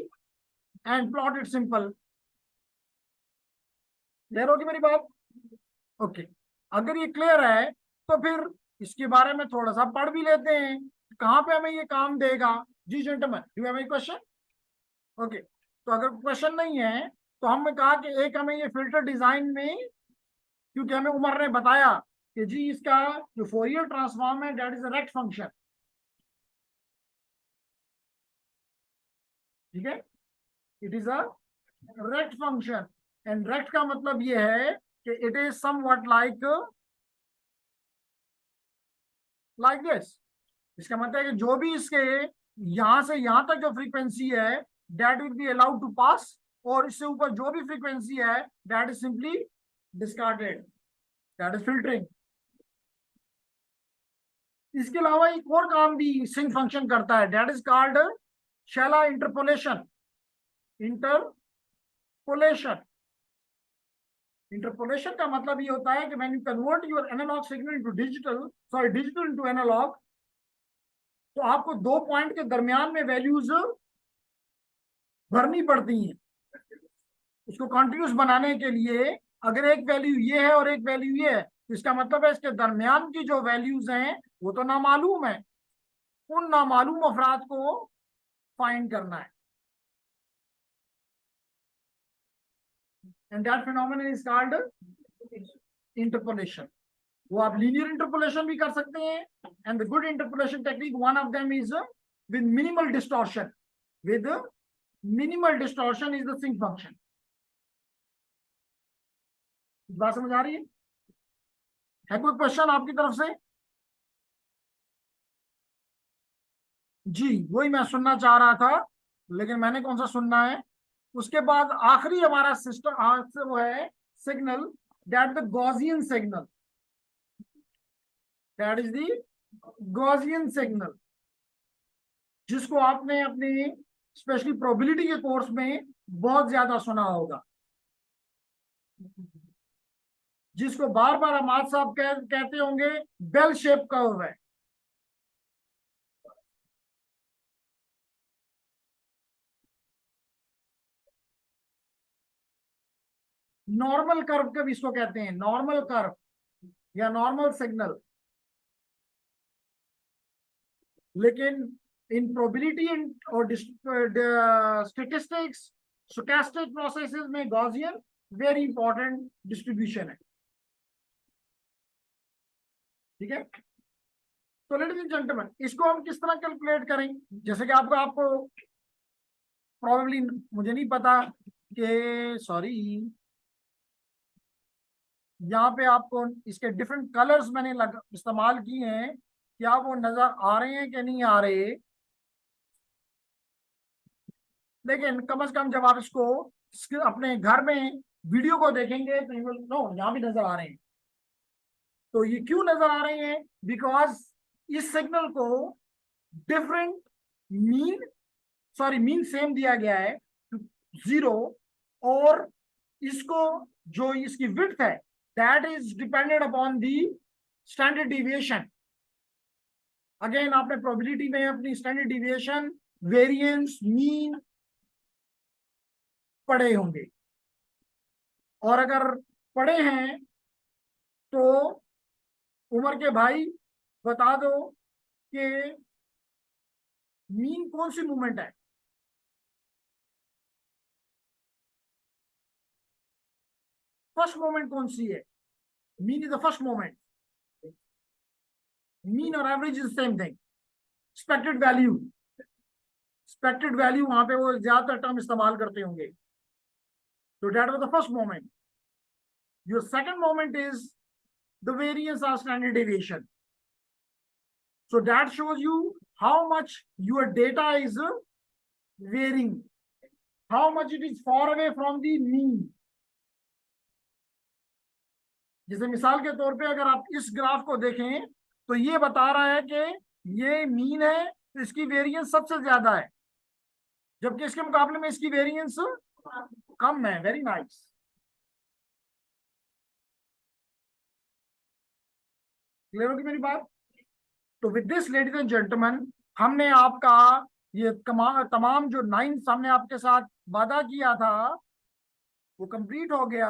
and plot it simple. Clear होगी मेरी बात? ओके, अगर ये क्लियर है तो फिर इसके बारे में थोड़ा सा पढ़ भी लेते हैं, कहां पे हमें ये काम देगा। जी gentleman, do have any question? Okay, तो अगर क्वेश्चन नहीं है तो हमने कहा कि एक हमें ये फिल्टर डिजाइन में, क्योंकि हमें उमर ने बताया कि जी इसका जो फोरियर ट्रांसफॉर्म है that is a rect function. ठीक है, it is a rect function, and rect का मतलब ये है कि it is somewhat like this. इसका मतलब है कि जो भी इसके यहां से यहां तक जो फ्रीक्वेंसी है that will be allowed to pass, और इससे ऊपर जो भी फ्रीक्वेंसी है that is simply discarded, that is filtering. इसके अलावा एक और काम भी सिंक फंक्शन करता है, दैट इज कॉल्ड शैला इंटरपोलेशन। इंटरपोलेशन का मतलब ये होता है कि when you convert your analogue signal into digital into analogue, तो आपको दो पॉइंट के दरमियान में वैल्यूज भरनी पड़ती हैं। उसको कॉन्टिन्यूस बनाने के लिए अगर एक वैल्यू ये है और एक वैल्यू ये है, तो इसका मतलब है इसके दरमियान की जो वैल्यूज हैं वो तो नामालूम है, उन नामालूम अफराद को फाइंड करना है, and that phenomenon is called interpolation. वो आप लीनियर इंटरपोलेशन भी कर सकते हैं, and the good interpolation technique one of them is with minimal distortion. With minimal distortion is the sinc function. बात समझ आ रही है कोई क्वेश्चन आपकी तरफ से? जी वही मैं सुनना चाह रहा था, लेकिन मैंने कौन सा सुनना है। उसके बाद आखिरी हमारा सिस्टम आज से वो है signal, that the Gaussian signal, that is the Gaussian signal, जिसको आपने अपने स्पेशली प्रोबेबिलिटी के कोर्स में बहुत ज्यादा सुना होगा, जिसको बार बार अमाद साहब कहते होंगे बेल शेप कर्व है। नॉर्मल कर्व कब इसको कहते हैं, नॉर्मल कर्व या नॉर्मल सिग्नल। लेकिन इन प्रोबेबिलिटी और स्टेटिस्टिक्स स्टोचैस्टिक प्रोसेसेस में गॉसियन वेरी इंपॉर्टेंट डिस्ट्रीब्यूशन है। ठीक है, तो लेडीज एंड जेंटलमैन, इसको हम किस तरह कैलकुलेट करें, जैसे कि आपको प्रोबेबली, मुझे नहीं पता कि, सॉरी, यहाँ पे आपको इसके डिफरेंट कलर्स मैंने इस्तेमाल किए हैं, क्या वो नजर आ रहे हैं कि नहीं आ रहे। लेकिन कम से कम जब आप इसको अपने घर में वीडियो को देखेंगे तो यू विल नो यहाँ भी नजर आ रहे हैं। तो ये क्यों नजर आ रहे हैं, बिकॉज इस सिग्नल को different mean, sorry mean same दिया गया है 0, और इसको जो इसकी विड्थ है that is depended upon the standard deviation. Again आपने प्रोबेबिलिटी में अपनी स्टैंडर्ड डिविएशन, वेरिएंस, मीन पढ़े होंगे, और अगर पढ़े हैं तो उमर के भाई बता दो कि मीन कौन सी मूवमेंट है। फर्स्ट मोमेंट कौन सी है, mean is the first moment, mean और average is same thing. Expected value, expected value वहां पे वो ज्यादातर टर्म इस्तेमाल करते होंगे। तो that was the first moment. Your second moment is the variance of standard deviation, so that shows you how much your data is varying, how much it is far away from the mean। जैसे मिसाल के तौर पे अगर आप इस graph को देखें तो ये बता रहा है कि ये मीन है तो इसकी वेरिएंस सबसे ज्यादा है, जबकि इसके मुकाबले में इसकी वेरिएंस कम है। Very nice. क्लियर होगी मेरी बात। तो with this ladies and gentleman, हमने आपका ये तमाम जो 9 हमने आपके साथ वादा किया था वो कंप्लीट हो गया।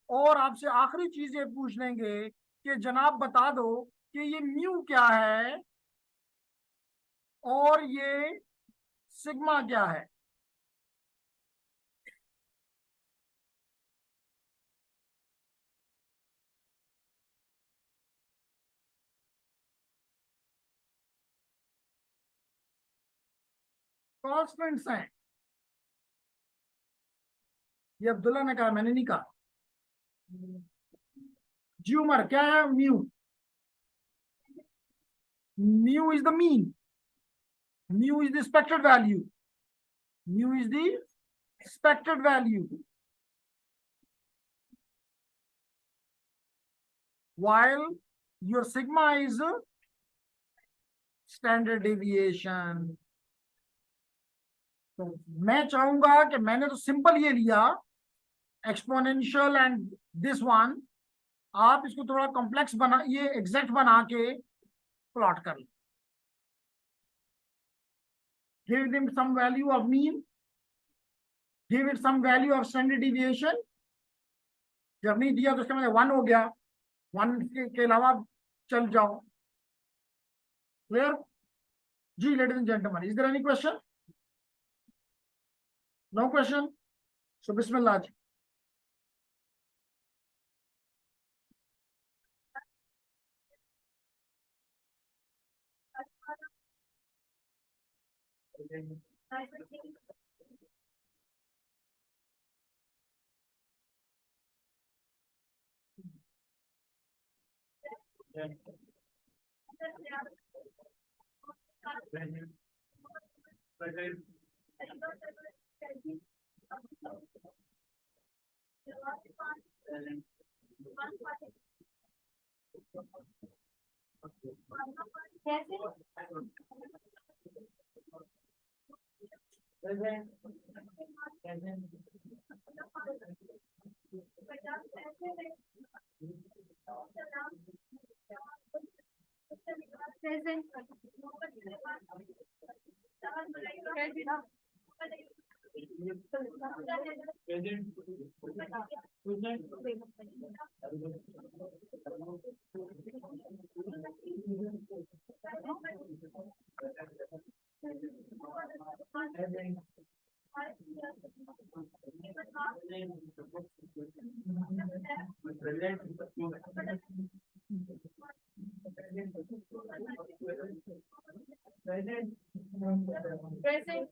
और आपसे आखिरी चीज ये पूछ लेंगे कि जनाब बता दो कि ये म्यू क्या है और ये सिग्मा क्या है। कॉन्स्टेंट्स हैं, ये अब्दुल्ला ने कहा, मैंने नहीं कहा। जी उमर, क्या है mu? Mu is the mean, mu is the expected value, mu is the expected value, while your sigma is standard deviation। तो मैं चाहूंगा कि मैंने तो सिंपल ये लिया एक्सपोनेंशियल एंड दिस वन, आप इसको थोड़ा कॉम्प्लेक्स बना, ये एग्जैक्ट बना के प्लॉट कर लो। Give them some value of mean, give it some value of standard deviation. जब नहीं दिया तो उसका मतलब 1 हो गया, 1 के अलावा चल जाओ। क्लियर जी ladies and gentleman, is there any question? No question, so बिस्मिल्लाह जी। Present. Present. Present. Present. Present. Present.